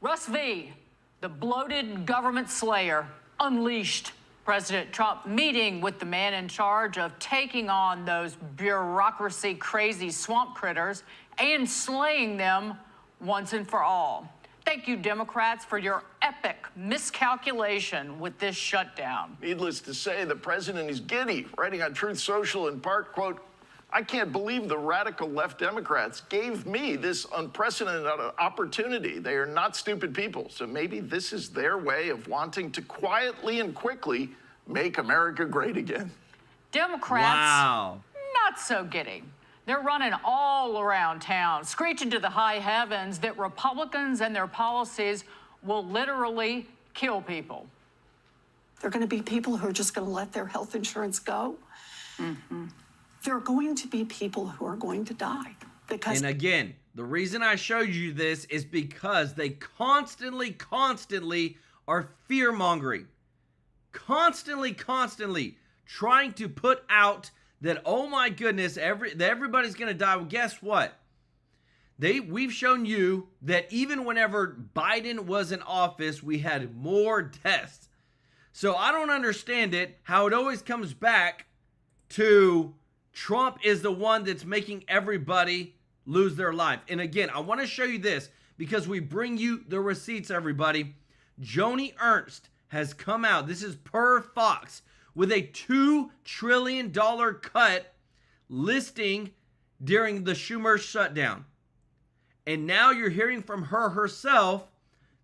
S15: Russ V., the bloated government slayer, unleashed. President Trump meeting with the man in charge of taking on those bureaucracy crazy swamp critters and slaying them once and for all. Thank you, Democrats, for your epic miscalculation with this shutdown.
S16: Needless to say, the president is giddy, writing on Truth Social in part, quote, "I can't believe the radical left Democrats gave me this unprecedented opportunity. They are not stupid people, so maybe this is their way of wanting to quietly and quickly make America great again."
S15: Democrats, not so giddy. They're running all around town, screeching to the high heavens that Republicans and their policies will literally kill people.
S17: There are going to be people who are just going to let their health insurance go. There are going to be people who are going to die. Because
S1: and again, the reason I showed you this is because they constantly are fear-mongering. Constantly trying to put out that, oh my goodness, everybody's going to die. Well, guess what? We've shown you that even whenever Biden was in office, we had more deaths. So I don't understand it, how it always comes back to Trump is the one that's making everybody lose their life. And again, I want to show you this because we bring you the receipts, everybody. Joni Ernst has come out, this is per Fox, with a $2 trillion cut listing during the Schumer shutdown. And now you're hearing from her herself,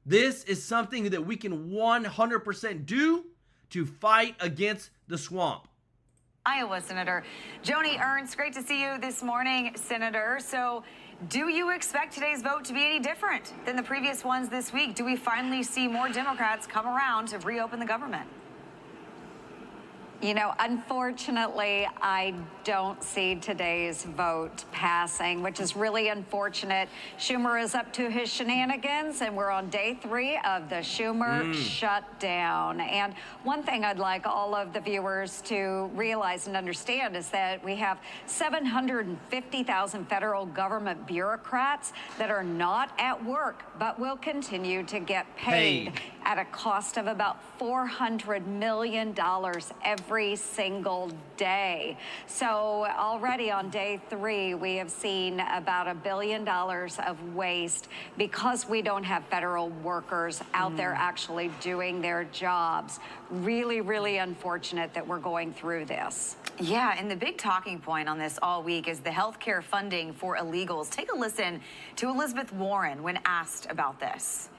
S1: this is something that we can 100% do to fight against the swamp.
S18: Iowa Senator Joni Ernst, great to see you this morning, Senator. So do you expect today's vote to be any different than the previous ones this week? Do we finally see more Democrats come around to reopen the government?
S19: You know, unfortunately, I don't see today's vote passing, which is really unfortunate. Schumer is up to his shenanigans, and we're on day 3 of the Schumer shutdown. And one thing I'd like all of the viewers to realize and understand is that we have 750,000 federal government bureaucrats that are not at work, but will continue to get paid at a cost of about $400 million every single day. So already on day 3, we have seen about $1 billion of waste because we don't have federal workers out there actually doing their jobs. Really, really unfortunate that we're going through this.
S18: Yeah, and the big talking point on this all week is the health care funding for illegals. Take a listen to Elizabeth Warren when asked about this.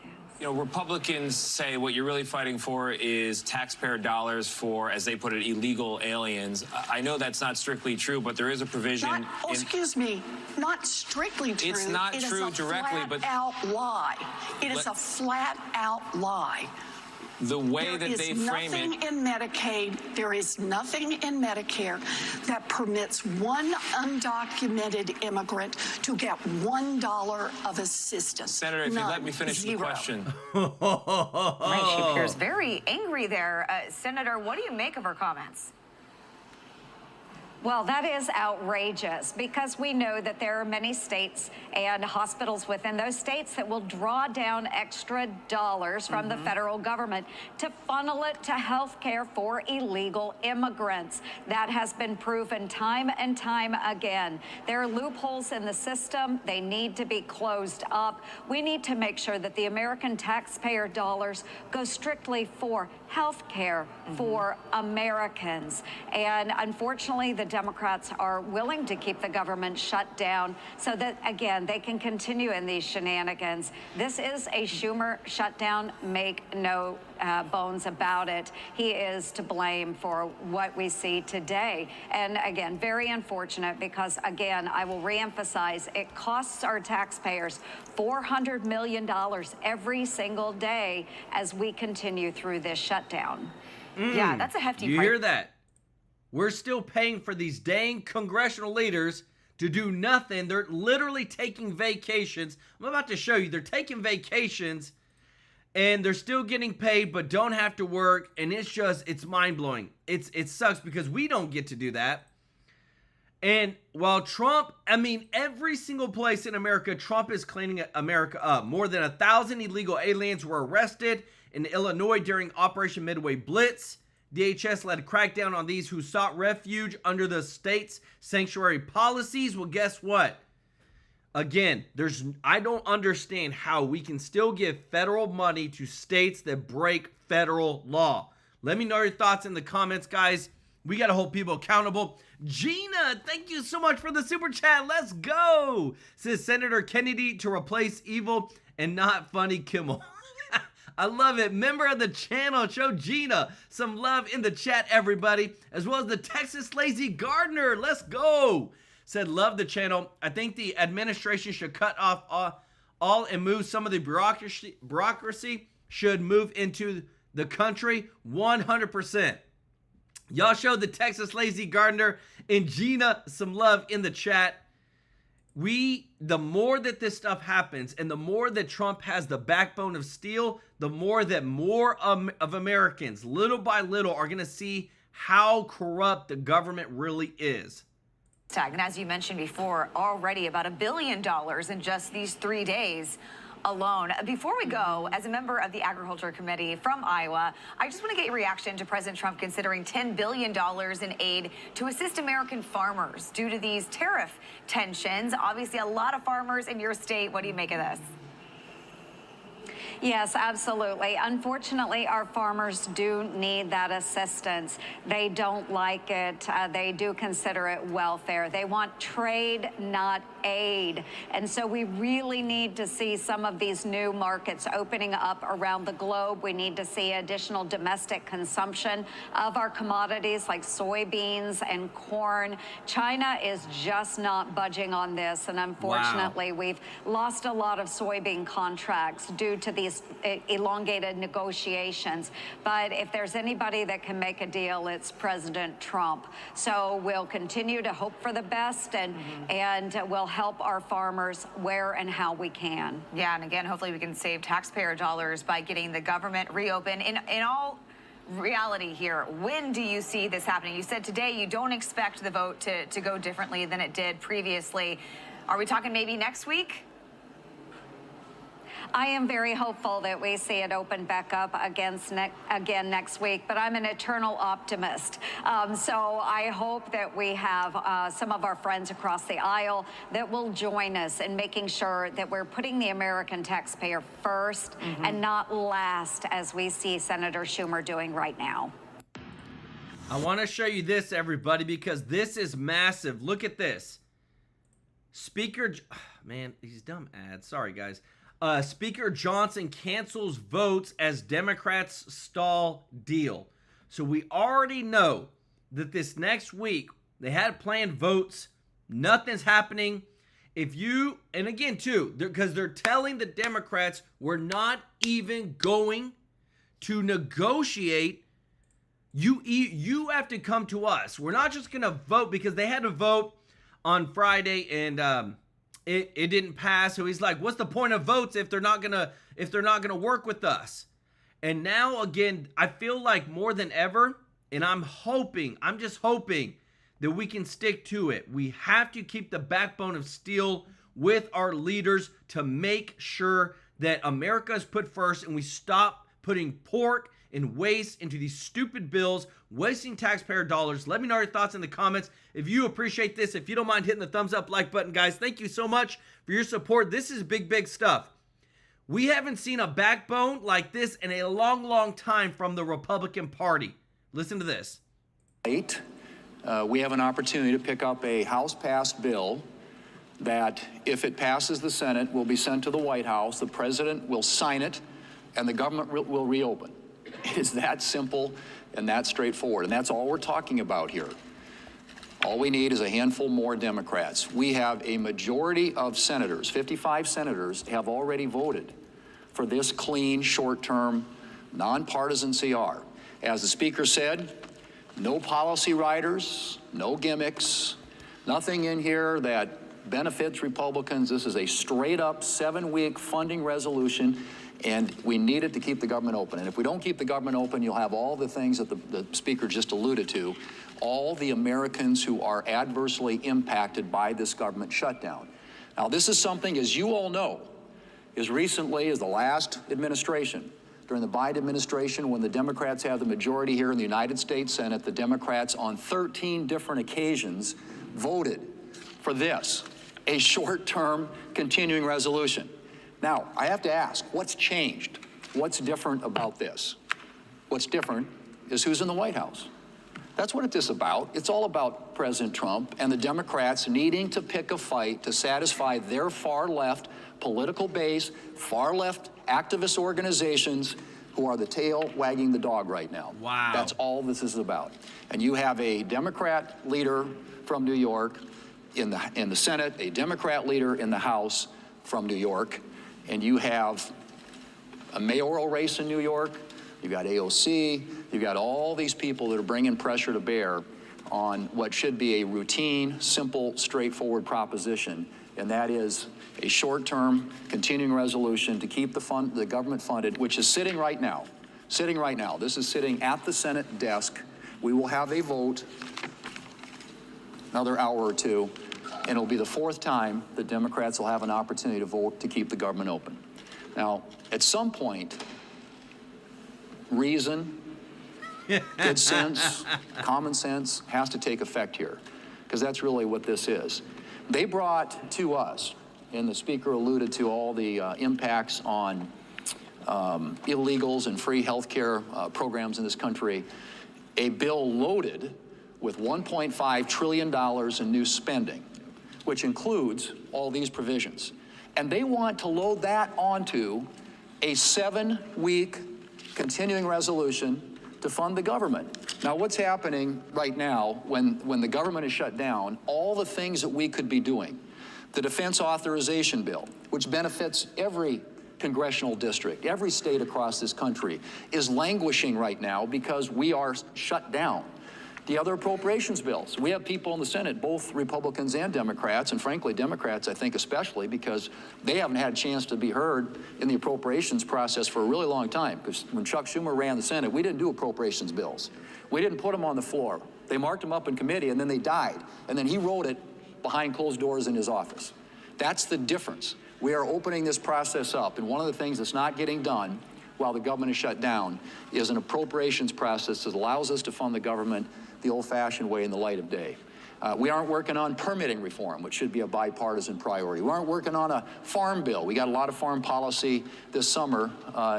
S20: You know, Republicans say what you're really fighting for is taxpayer dollars for, as they put it, illegal aliens. I know that's not strictly true, but there is a provision.
S17: Excuse me, not strictly true.
S20: It's not true directly, but
S17: out lie. It is a flat out lie.
S20: the way that they frame
S17: nothing
S20: it.
S17: in Medicaid, there is nothing in Medicare that permits one undocumented immigrant to get $1 of assistance.
S20: Senator, if you let me finish
S17: Zero.
S20: the question.
S18: Right, she appears very angry there. Senator, what do you make of her comments?
S19: Well, that is outrageous because we know that there are many states and hospitals within those states that will draw down extra dollars from the federal government to funnel it to health care for illegal immigrants. That has been proven time and time again. There are loopholes in the system. They need to be closed up. We need to make sure that the American taxpayer dollars go strictly for health care for Americans. And unfortunately, the Democrats are willing to keep the government shut down so that, again, they can continue in these shenanigans. This is a Schumer shutdown, make no bones about it. He is to blame for what we see today. And again, very unfortunate because, again, I will reemphasize, it costs our taxpayers $400 million every single day as we continue through this shutdown.
S18: Yeah, that's a hefty
S1: You
S18: price.
S1: hear that? We're still paying for these dang congressional leaders to do nothing. They're literally taking vacations. I'm about to show you. They're taking vacations and they're still getting paid but don't have to work. And it's mind-blowing. It sucks because we don't get to do that. And while Trump, every single place in America, Trump is cleaning America up. More than 1,000 illegal aliens were arrested in Illinois during Operation Midway Blitz. DHS led a crackdown on these who sought refuge under the state's sanctuary policies. Well, guess what? Again, I don't understand how we can still give federal money to states that break federal law. Let me know your thoughts in the comments, guys. We got to hold people accountable. Gina, thank you so much for the super chat. Let's go. Says Senator Kennedy to replace evil and not funny Kimmel. I love it. Member of the channel, show Gina some love in the chat, everybody. As well as the Texas Lazy Gardener. Let's go. Said, love the channel. I think the administration should cut off all and move some of the bureaucracy should move into the country 100%. Y'all showed the Texas Lazy Gardener and Gina some love in the chat. The more that this stuff happens and the more that Trump has the backbone of steel, the more that more of Americans, little by little, are going to see how corrupt the government really is.
S18: And as you mentioned before, already about $1 billion in just these 3 days alone. Before we go, as a member of the Agriculture Committee from Iowa, I just want to get your reaction to President Trump considering $10 billion in aid to assist American farmers due to these tariff tensions. Obviously, a lot of farmers in your state. What do you make of this?
S19: Yes, absolutely. Unfortunately, our farmers do need that assistance. They don't like it. They do consider it welfare. They want trade, not aid. And so we really need to see some of these new markets opening up around the globe. We need to see additional domestic consumption of our commodities like soybeans and corn. China is just not budging on this. And unfortunately, we've lost a lot of soybean contracts due to these elongated negotiations. But if there's anybody that can make a deal, it's President Trump. So we'll continue to hope for the best and we'll help our farmers where and how we can.
S18: Yeah, and again, hopefully we can save taxpayer dollars by getting the government reopened. In all reality here, when do you see this happening? You said today you don't expect the vote to go differently than it did previously. Are we talking maybe next week?
S19: I am very hopeful that we see it open back up again next week, but I'm an eternal optimist. So I hope that we have some of our friends across the aisle that will join us in making sure that we're putting the American taxpayer first and not last, as we see Senator Schumer doing right now.
S1: I want to show you this, everybody, because this is massive. Look at this. Man, these dumb ads. Sorry, guys. Speaker Johnson cancels votes as Democrats stall deal. So we already know that this next week they had planned votes. Nothing's happening. And again, too, because they're telling the Democrats we're not even going to negotiate, you have to come to us. We're not just going to vote, because they had to vote on Friday and it didn't pass. So he's like, what's the point of votes if they're not gonna work with us? And now again, I feel like more than ever, and I'm just hoping that we can stick to it. We have to keep the backbone of steel with our leaders to make sure that America is put first and we stop putting pork and waste into these stupid bills, wasting taxpayer dollars. Let me know your thoughts in the comments. If you appreciate this, if you don't mind hitting the thumbs up, like button, guys, thank you so much for your support. This is big, big stuff. We haven't seen a backbone like this in a long, long time from the Republican Party. Listen to this.
S21: We have an opportunity to pick up a House-passed bill that, if it passes the Senate, will be sent to the White House. The president will sign it, and the government will reopen. It is that simple and that straightforward, and that's all we're talking about here. All we need is a handful more Democrats. We have a majority of senators, 55 senators, have already voted for this clean, short-term, nonpartisan CR. As the Speaker said, no policy riders, no gimmicks, nothing in here that benefits Republicans. This is a straight-up 7-week funding resolution, and we need it to keep the government open. And if we don't keep the government open, you'll have all the things that the Speaker just alluded to, all the Americans who are adversely impacted by this government shutdown. Now, this is something, as you all know, as recently as the last administration, during the Biden administration, when the Democrats have the majority here in the United States Senate, the Democrats on 13 different occasions voted for this, a short-term continuing resolution. Now, I have to ask, what's changed? What's different about this? What's different is who's in the White House. That's what it's about. It's all about President Trump and the Democrats needing to pick a fight to satisfy their far-left political base, far-left activist organizations who are the tail wagging the dog right now.
S1: Wow.
S21: That's all this is about. And you have a Democrat leader from New York in the Senate, a Democrat leader in the House from New York, and you have a mayoral race in New York. You've got AOC, you've got all these people that are bringing pressure to bear on what should be a routine, simple, straightforward proposition, and that is a short-term continuing resolution to keep the government funded, which is sitting right now. This is sitting at the Senate desk. We will have a vote another hour or two, and it'll be the 4th time that Democrats will have an opportunity to vote to keep the government open. Now, at some point, reason, good sense, common sense has to take effect here, because that's really what this is. They brought to us, and the Speaker alluded to all the impacts on illegals and free health care programs in this country, a bill loaded with $1.5 trillion in new spending, which includes all these provisions. And they want to load that onto a 7-week continuing resolution to fund the government. Now, what's happening right now when the government is shut down, all the things that we could be doing, the defense authorization bill, which benefits every congressional district, every state across this country, is languishing right now because we are shut down. The other appropriations bills, we have people in the Senate, both Republicans and Democrats, and frankly, Democrats, I think, especially, because they haven't had a chance to be heard in the appropriations process for a really long time. Because when Chuck Schumer ran the Senate, we didn't do appropriations bills. We didn't put them on the floor. They marked them up in committee, and then they died. And then he wrote it behind closed doors in his office. That's the difference. We are opening this process up, and one of the things that's not getting done while the government is shut down is an appropriations process that allows us to fund the government the old-fashioned way in the light of day. We aren't working on permitting reform, which should be a bipartisan priority. We aren't working on a farm bill. We got a lot of farm policy this summer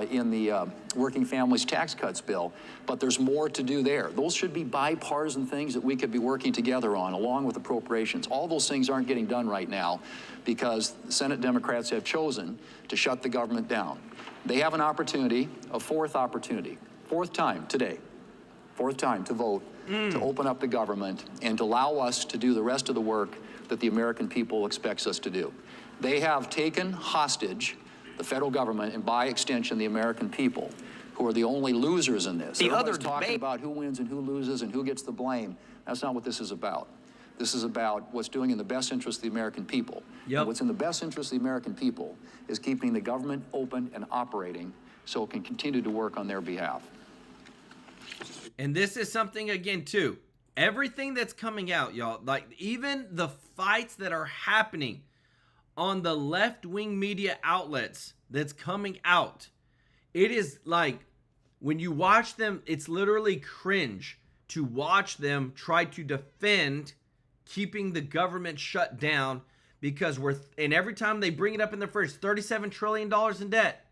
S21: in the Working Families Tax Cuts bill, but there's more to do there. Those should be bipartisan things that we could be working together on, along with appropriations. All those things aren't getting done right now because Senate Democrats have chosen to shut the government down. They have an opportunity, a 4th opportunity, 4th time today, 4th time to vote to open up the government and to allow us to do the rest of the work that the American people expects us to do. They have taken hostage the federal government and by extension the American people who are the only losers in this.
S3: The
S21: Everybody's
S3: other
S21: talking
S3: debate-
S21: about who wins and who loses and who gets the blame. That's not what this is about. This is about what's doing in the best interest of the American people.
S1: Yep.
S21: And what's in the best interest of the American people is keeping the government open and operating so it can continue to work on their behalf.
S1: And this is something, again, too. Everything that's coming out, y'all, like even the fights that are happening on the left-wing media outlets that's coming out, it is like, when you watch them, it's literally cringe to watch them try to defend keeping the government shut down, because and every time they bring it up in their first $37 trillion in debt.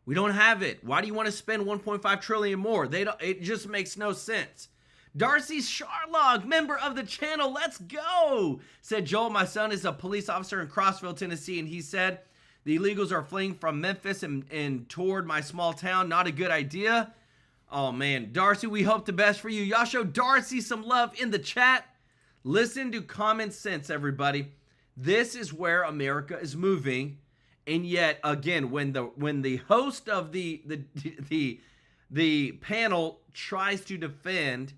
S1: We don't have it. Why do you want to spend $1.5 trillion more? It just makes no sense. Darcy Sharlog, member of the channel, let's go, said, Joel, my son is a police officer in Crossville, Tennessee, and he said the illegals are fleeing from Memphis and toward my small town. Not a good idea. Oh, man. Darcy, we hope the best for you. Y'all show Darcy some love in the chat. Listen to common sense, everybody. This is where America is moving. And yet, again, when the host of the panel tries to defend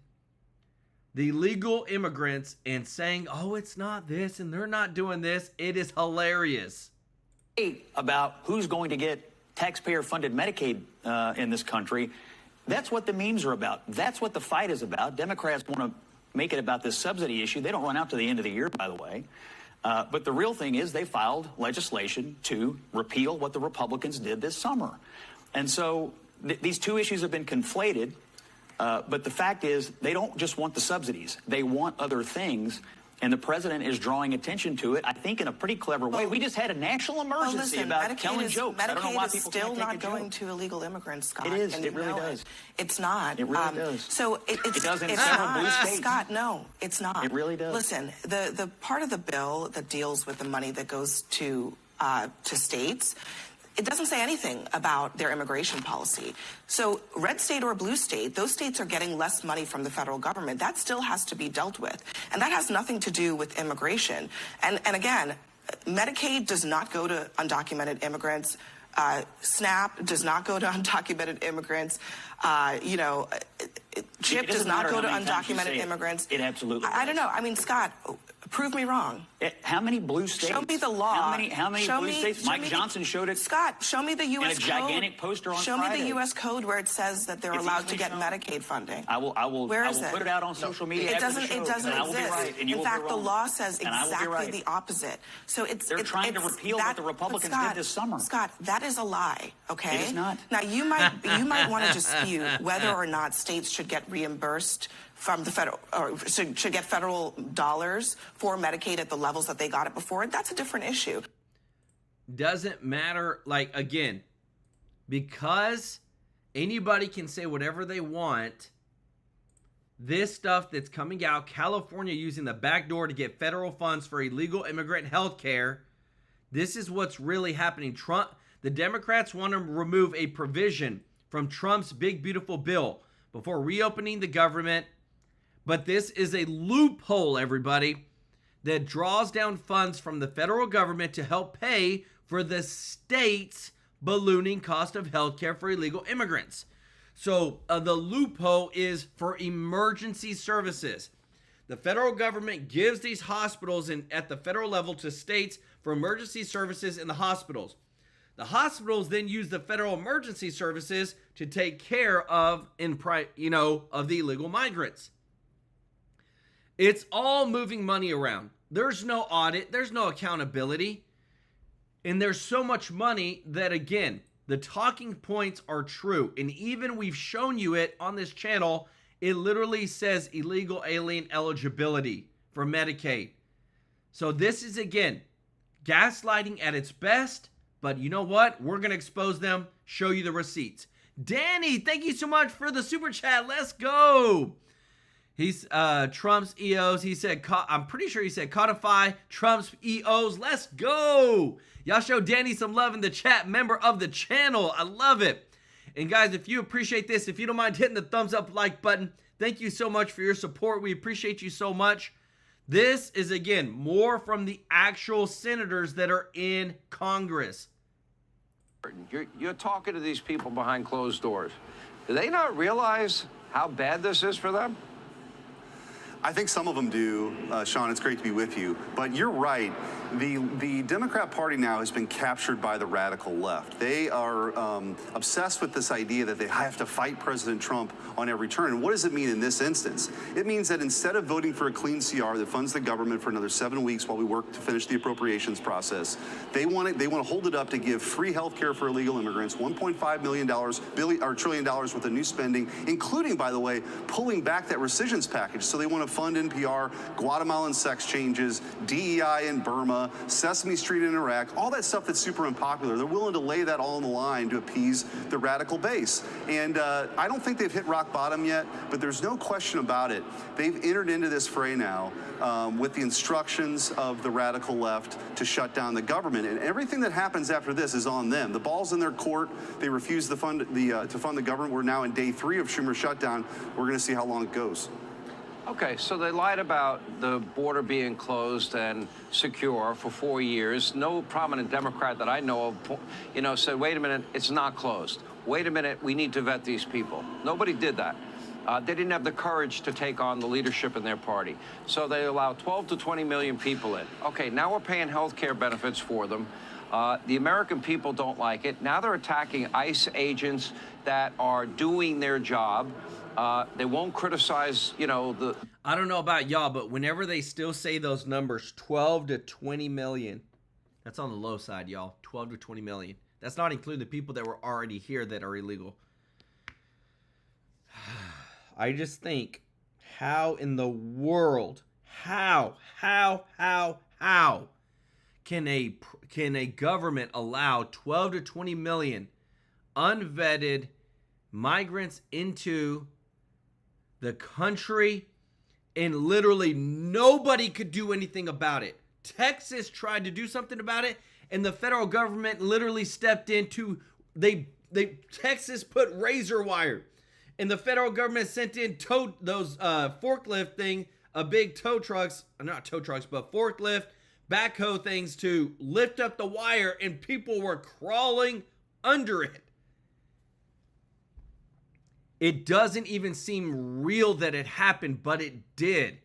S1: the legal immigrants and saying, oh, it's not this and they're not doing this, it is hilarious.
S3: About who's going to get taxpayer-funded Medicaid in this country, that's what the memes are about. That's what the fight is about. Democrats want to make it about this subsidy issue. They don't run out to the end of the year, by the way. But the real thing is they filed legislation to repeal what the Republicans did this summer. And so these two issues have been conflated. But the fact is they don't just want the subsidies. They want other things. And the president is drawing attention to it, I think, in a pretty clever way. We just had a national emergency about telling jokes. I don't know why
S22: Medicaid is
S3: people
S22: still
S3: can't take
S22: not
S3: a joke.
S22: going to illegal immigrants, Scott.
S3: It is.
S22: and
S3: It
S22: you
S3: really
S22: know
S3: does.
S22: it. It's not.
S3: It really does.
S22: So
S3: It does in
S22: it's
S3: several
S22: not.
S3: blue states.
S22: Scott, no, it's not.
S3: It really does.
S22: Listen, the part of the bill that deals with the money that goes to states, it doesn't say anything about their immigration policy. So red state or blue state, those states are getting less money from the federal government. That still has to be dealt with. And that has nothing to do with immigration. And again, Medicaid does not go to undocumented immigrants. SNAP does not go to undocumented immigrants. CHIP does not go to undocumented immigrants.
S3: It absolutely
S22: I don't know. I mean, Scott, prove me wrong.
S3: How many blue states?
S22: Show me the law.
S3: How many blue states? Mike Johnson showed it.
S22: Scott, show me the U.S.
S3: in a gigantic poster on
S22: Show
S3: Friday.
S22: me the U.S. code where it says that they're
S3: It's
S22: allowed to
S3: easily
S22: get
S3: shown.
S22: Medicaid funding.
S3: I will
S22: Where is
S3: put it out on social media.
S22: It
S3: after
S22: doesn't.
S3: the show,
S22: It doesn't
S3: and I will be
S22: exist.
S3: right, and you
S22: In
S3: will be
S22: fact, the
S3: wrong.
S22: law says
S3: And I will be
S22: exactly
S3: right.
S22: the opposite. So
S3: They're trying to repeal what the Republicans did this summer.
S22: Scott, that is a lie. Okay.
S3: It is not.
S22: Now you might want to dispute whether or not states should get reimbursed from the federal, or should get federal dollars for Medicaid at the levels that they got it before. That's a different issue.
S1: Doesn't matter, like, again, because anybody can say whatever they want. This stuff that's coming out, California using the back door to get federal funds for illegal immigrant health care. This is what's really happening. The Democrats want to remove a provision from Trump's big, beautiful bill before reopening the government. But this is a loophole, everybody, that draws down funds from the federal government to help pay for the state's ballooning cost of health care for illegal immigrants. So the loophole is for emergency services. The federal government gives these hospitals at the federal level to states for emergency services in the hospitals. The hospitals then use the federal emergency services to take care of the illegal migrants. It's all moving money around. There's no audit. There's no accountability. And there's so much money that, again, the talking points are true. And even we've shown you it on this channel. It literally says illegal alien eligibility for Medicaid. So this is, again, gaslighting at its best. But you know what? We're going to expose them, show you the receipts. Danny, thank you so much for the super chat. Let's go. He's Trump's EOs. He said, I'm pretty sure he said codify Trump's EOs. Let's go. Y'all show Danny some love in the chat. Member of the channel. I love it. And guys, if you appreciate this, if you don't mind hitting the thumbs up like button, thank you so much for your support. We appreciate you so much. This is, again, more from the actual senators that are in Congress.
S2: You're talking to these people behind closed doors. Do they not realize how bad this is for them?
S5: I think some of them do, Sean. It's great to be with you. But you're right. The Democrat Party now has been captured by the radical left. They are obsessed with this idea that they have to fight President Trump on every turn. And what does it mean in this instance? It means that instead of voting for a clean CR that funds the government for another 7 weeks while we work to finish the appropriations process, they want to hold it up to give free health care for illegal immigrants, $1.5 trillion worth of new spending, including, by the way, pulling back that rescissions package. So they want to fund NPR, Guatemalan sex changes, DEI in Burma, Sesame Street in Iraq, all that stuff that's super unpopular. They're willing to lay that all on the line to appease the radical base. And I don't think they've hit rock bottom yet, but there's no question about it. They've entered into this fray now with the instructions of the radical left to shut down the government. And everything that happens after this is on them. The ball's in their court. They refuse to fund the government. We're now in day 3 of Schumer's shutdown. We're going to see how long it goes.
S2: Okay, so they lied about the border being closed and secure for 4 years. No prominent Democrat that I know of, said, wait a minute, it's not closed. Wait a minute, we need to vet these people. Nobody did that. They didn't have the courage to take on the leadership in their party. So they allowed 12 to 20 million people in. Okay, now we're paying health care benefits for them. The American people don't like it. Now they're attacking ICE agents that are doing their job. They won't criticize, the...
S1: I don't know about y'all, but whenever they still say those numbers, 12 to 20 million, that's on the low side, y'all. 12 to 20 million. That's not including the people that were already here that are illegal. I just think, how in the world, how can a government allow 12 to 20 million unvetted migrants into the country and literally nobody could do anything about it? Texas tried to do something about it and the federal government literally stepped into, Texas put razor wire and the federal government sent in those forklift thing, big tow trucks, not tow trucks, but forklift, backhoe things to lift up the wire and people were crawling under it. It doesn't even seem real that it happened, but it did.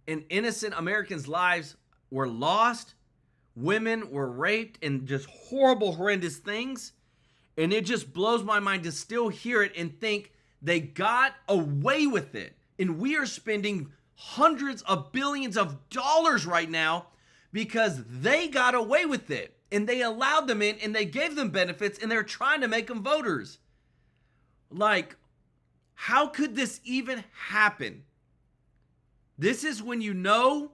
S1: And innocent Americans' lives were lost. Women were raped and just horrible, horrendous things. And it just blows my mind to still hear it and think they got away with it. And we are spending hundreds of billions of dollars right now because they got away with it. And they allowed them in and they gave them benefits and they're trying to make them voters. Like, how could this even happen? This is when you know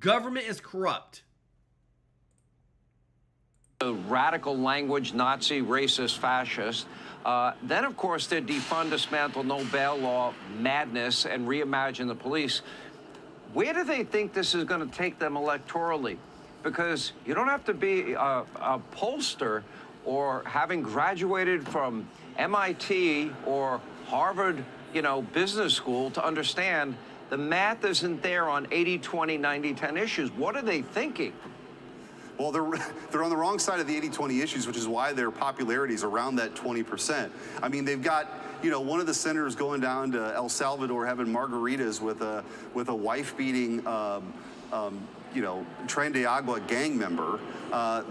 S1: government is corrupt.
S2: The radical language, Nazi, racist, fascist. Then, of course, they defund, dismantle, no bail law, madness, and reimagine the police. Where do they think this is going to take them electorally? Because you don't have to be a pollster or having graduated from MIT or Harvard, business school to understand the math isn't there on 80, 20, 90, 10 issues. What are they thinking?
S5: Well, they're on the wrong side of the 80-20 issues, which is why their popularity is around that 20%. I mean, they've got, one of the senators going down to El Salvador having margaritas with a wife-beating, Tren de Agua gang member.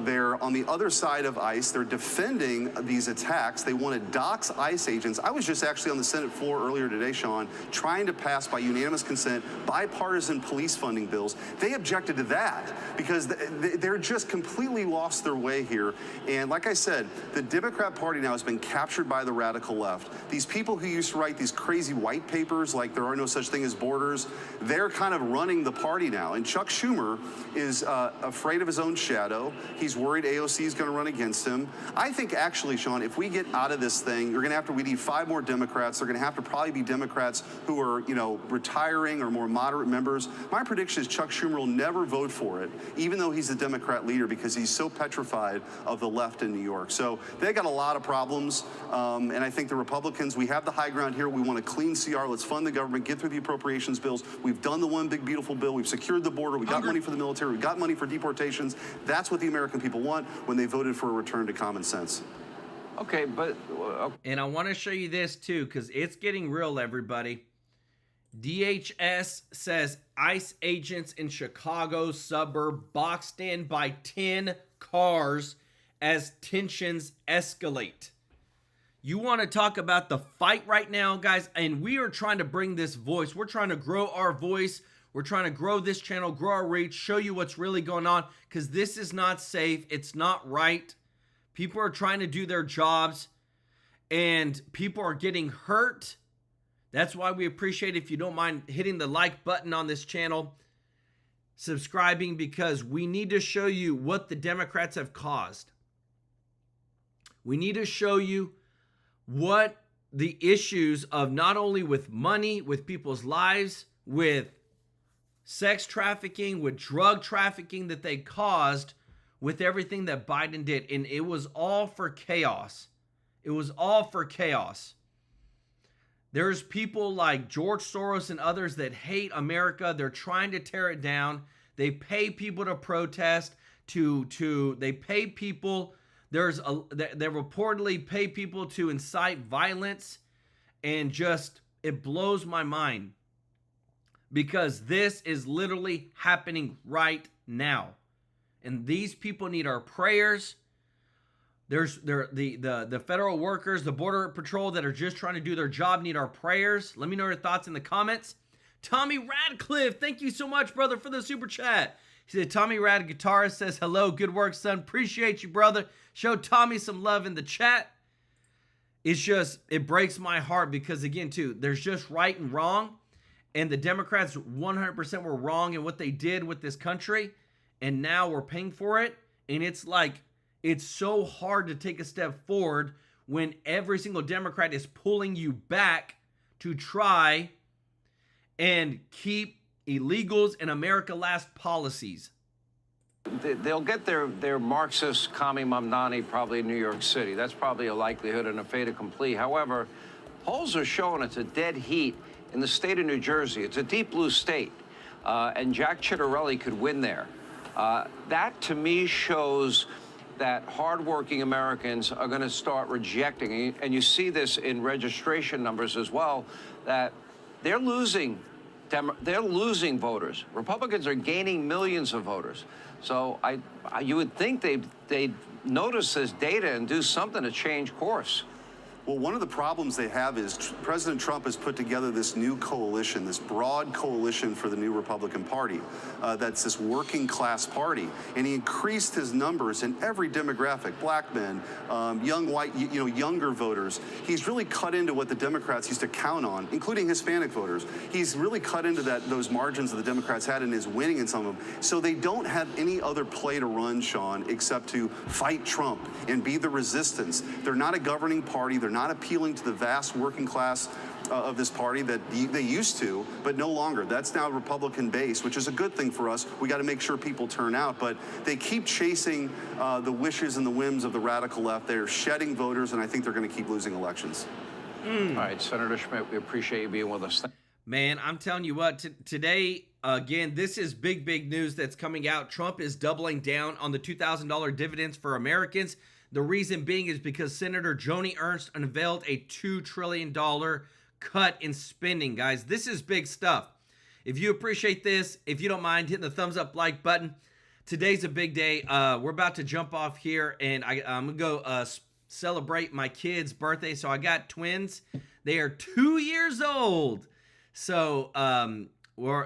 S5: They're on the other side of ICE. They're defending these attacks. They want to dox ICE agents. I was just actually on the Senate floor earlier today, Sean, trying to pass by unanimous consent bipartisan police funding bills. They objected to that because they're just completely lost their way here. And like I said, the Democrat Party now has been captured by the radical left. These people who used to write these crazy white papers like there are no such thing as borders, they're kind of running the party now. And Chuck Schumer is afraid of his own shadow. He's worried AOC is going to run against him. I think actually, Sean, if we get out of this thing, we need 5 more Democrats. They're going to have to probably be Democrats who are, retiring or more moderate members. My prediction is Chuck Schumer will never vote for it, even though he's the Democrat leader, because he's so petrified of the left in New York. So they got a lot of problems. And I think the Republicans, we have the high ground here. We want a clean CR. Let's fund the government, get through the appropriations bills. We've done the one big, beautiful bill. We've secured the border. We got money for the military. We got money for deportations. That's what the American people want when they voted for a return to common sense.
S2: Okay, but...
S1: And I want to show you this too, because it's getting real, everybody. DHS says ICE agents in Chicago suburb boxed in by 10 cars as tensions escalate. You want to talk about the fight right now, guys, and we are trying to bring this voice. We're trying to grow our voice. We're trying to grow this channel, grow our reach, show you what's really going on, because this is not safe. It's not right. People are trying to do their jobs, and people are getting hurt. That's why we appreciate if you don't mind hitting the like button on this channel, subscribing, because we need to show you what the Democrats have caused. We need to show you what the issues of not only with money, with people's lives, with sex trafficking, with drug trafficking that they caused with everything that Biden did. And it was all for chaos. It was all for chaos. There's people like George Soros and others that hate America. They're trying to tear it down. They pay people to protest, they pay people. They reportedly pay people to incite violence, and just, it blows my mind because this is literally happening right now. And these people need our prayers. The federal workers, the Border Patrol that are just trying to do their job need our prayers. Let me know your thoughts in the comments. Tommy Radcliffe, thank you so much, brother, for the super chat. He said, Tommy Rad Guitarist says, hello, good work, son. Appreciate you, brother. Show Tommy some love in the chat. It's just, it breaks my heart because, again, too, there's just right and wrong. And the Democrats 100% were wrong in what they did with this country. And now we're paying for it. And it's like, it's so hard to take a step forward when every single Democrat is pulling you back to try and keep illegals and America Last policies.
S2: They'll get their Marxist commie Mamdani probably in New York City. That's probably a likelihood and a fait accompli. However, polls are showing it's a dead heat in the state of New Jersey. It's a deep blue state, and Jack Ciattarelli could win there. That, to me, shows that hardworking Americans are going to start rejecting, and you see this in registration numbers as well, that they're losing voters. Republicans are gaining millions of voters. So you would think they'd notice this data and do something to change course.
S5: Well, one of the problems they have is President Trump has put together this new coalition, this broad coalition for the new Republican Party. That's this working class party, and he increased his numbers in every demographic: black men, young white, younger voters. He's really cut into what the Democrats used to count on, including Hispanic voters. He's really cut into those margins that the Democrats had and is winning in some of them. So they don't have any other play to run, Sean, except to fight Trump and be the resistance. They're not a governing party. They're not appealing to the vast working class of this party that they used to, but no longer. That's now Republican base, which is a good thing for us. We got to make sure people turn out, but they keep chasing the wishes and the whims of the radical left. They're shedding voters, and I think they're going to keep losing elections.
S2: All right, Senator Schmidt, we appreciate you being with us.
S1: Man, I'm telling you what, today, again, this is big news that's coming out. Trump is doubling down on the $2,000 dividends for Americans. The reason being is because Senator Joni Ernst unveiled a $2 trillion cut in spending, guys. This is big stuff. If you appreciate this, if you don't mind hitting the thumbs up like button, today's a big day. We're about to jump off here, and I'm going to go celebrate my kid's birthday. So I got twins. They are 2 years old. So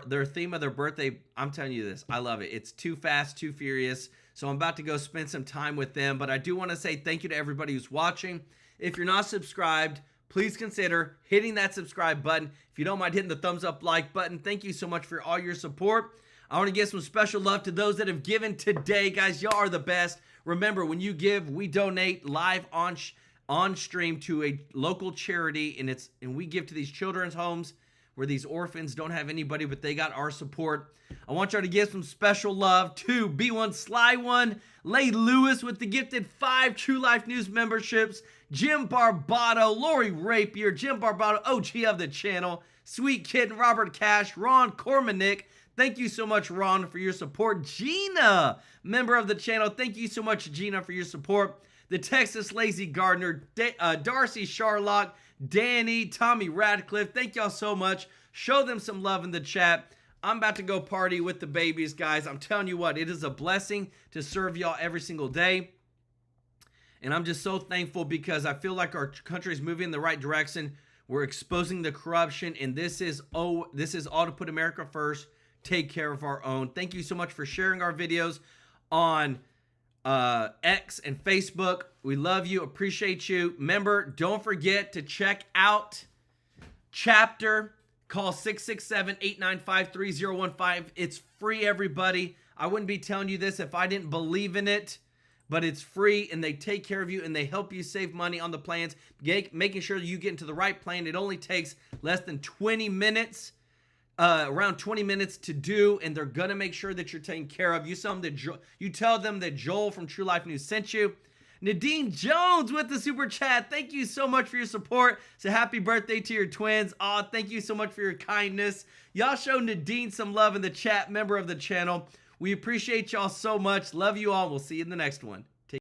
S1: their theme of their birthday, I'm telling you this, I love it. It's Too Fast, Too Furious. So I'm about to go spend some time with them. But I do want to say thank you to everybody who's watching. If you're not subscribed, please consider hitting that subscribe button. If you don't mind hitting the thumbs up like button, thank you so much for all your support. I want to give some special love to those that have given today. Guys, y'all are the best. Remember, when you give, we donate live on stream to a local charity, and we give to these children's homes where these orphans don't have anybody, but they got our support. I want y'all to give some special love to B1 Sly One, Lay Lewis with the gifted 5 TrueLife News memberships, Jim Barbato, Lori Rapier, Jim Barbato, OG of the channel, Sweet Kitten, Robert Cash, Ron Cormanick. Thank you so much, Ron, for your support. Gina, member of the channel. Thank you so much, Gina, for your support. The Texas Lazy Gardener, Darcy Sharlock, Danny, Tommy Radcliffe. Thank y'all so much. Show them some love in the chat. I'm about to go party with the babies, guys. I'm telling you what, it is a blessing to serve y'all every single day. And I'm just so thankful because I feel like our country is moving in the right direction. We're exposing the corruption, and this is all to put America first, take care of our own. Thank you so much for sharing our videos on X and Facebook. We love you, appreciate you. Remember, don't forget to check out Chapter. Call 667-895-3015. It's free, everybody. I wouldn't be telling you this if I didn't believe in it, but it's free, and they take care of you, and they help you save money on the plans, making sure you get into the right plan. It only takes less than 20 minutes, around 20 minutes to do, and they're going to make sure that you're taken care of. You tell them that Joel from TrueLife News sent you. Nadine Jones with the super chat. Thank you so much for your support. So happy birthday to your twins. Aw, thank you so much for your kindness. Y'all show Nadine some love in the chat, member of the channel. We appreciate y'all so much. Love you all. We'll see you in the next one.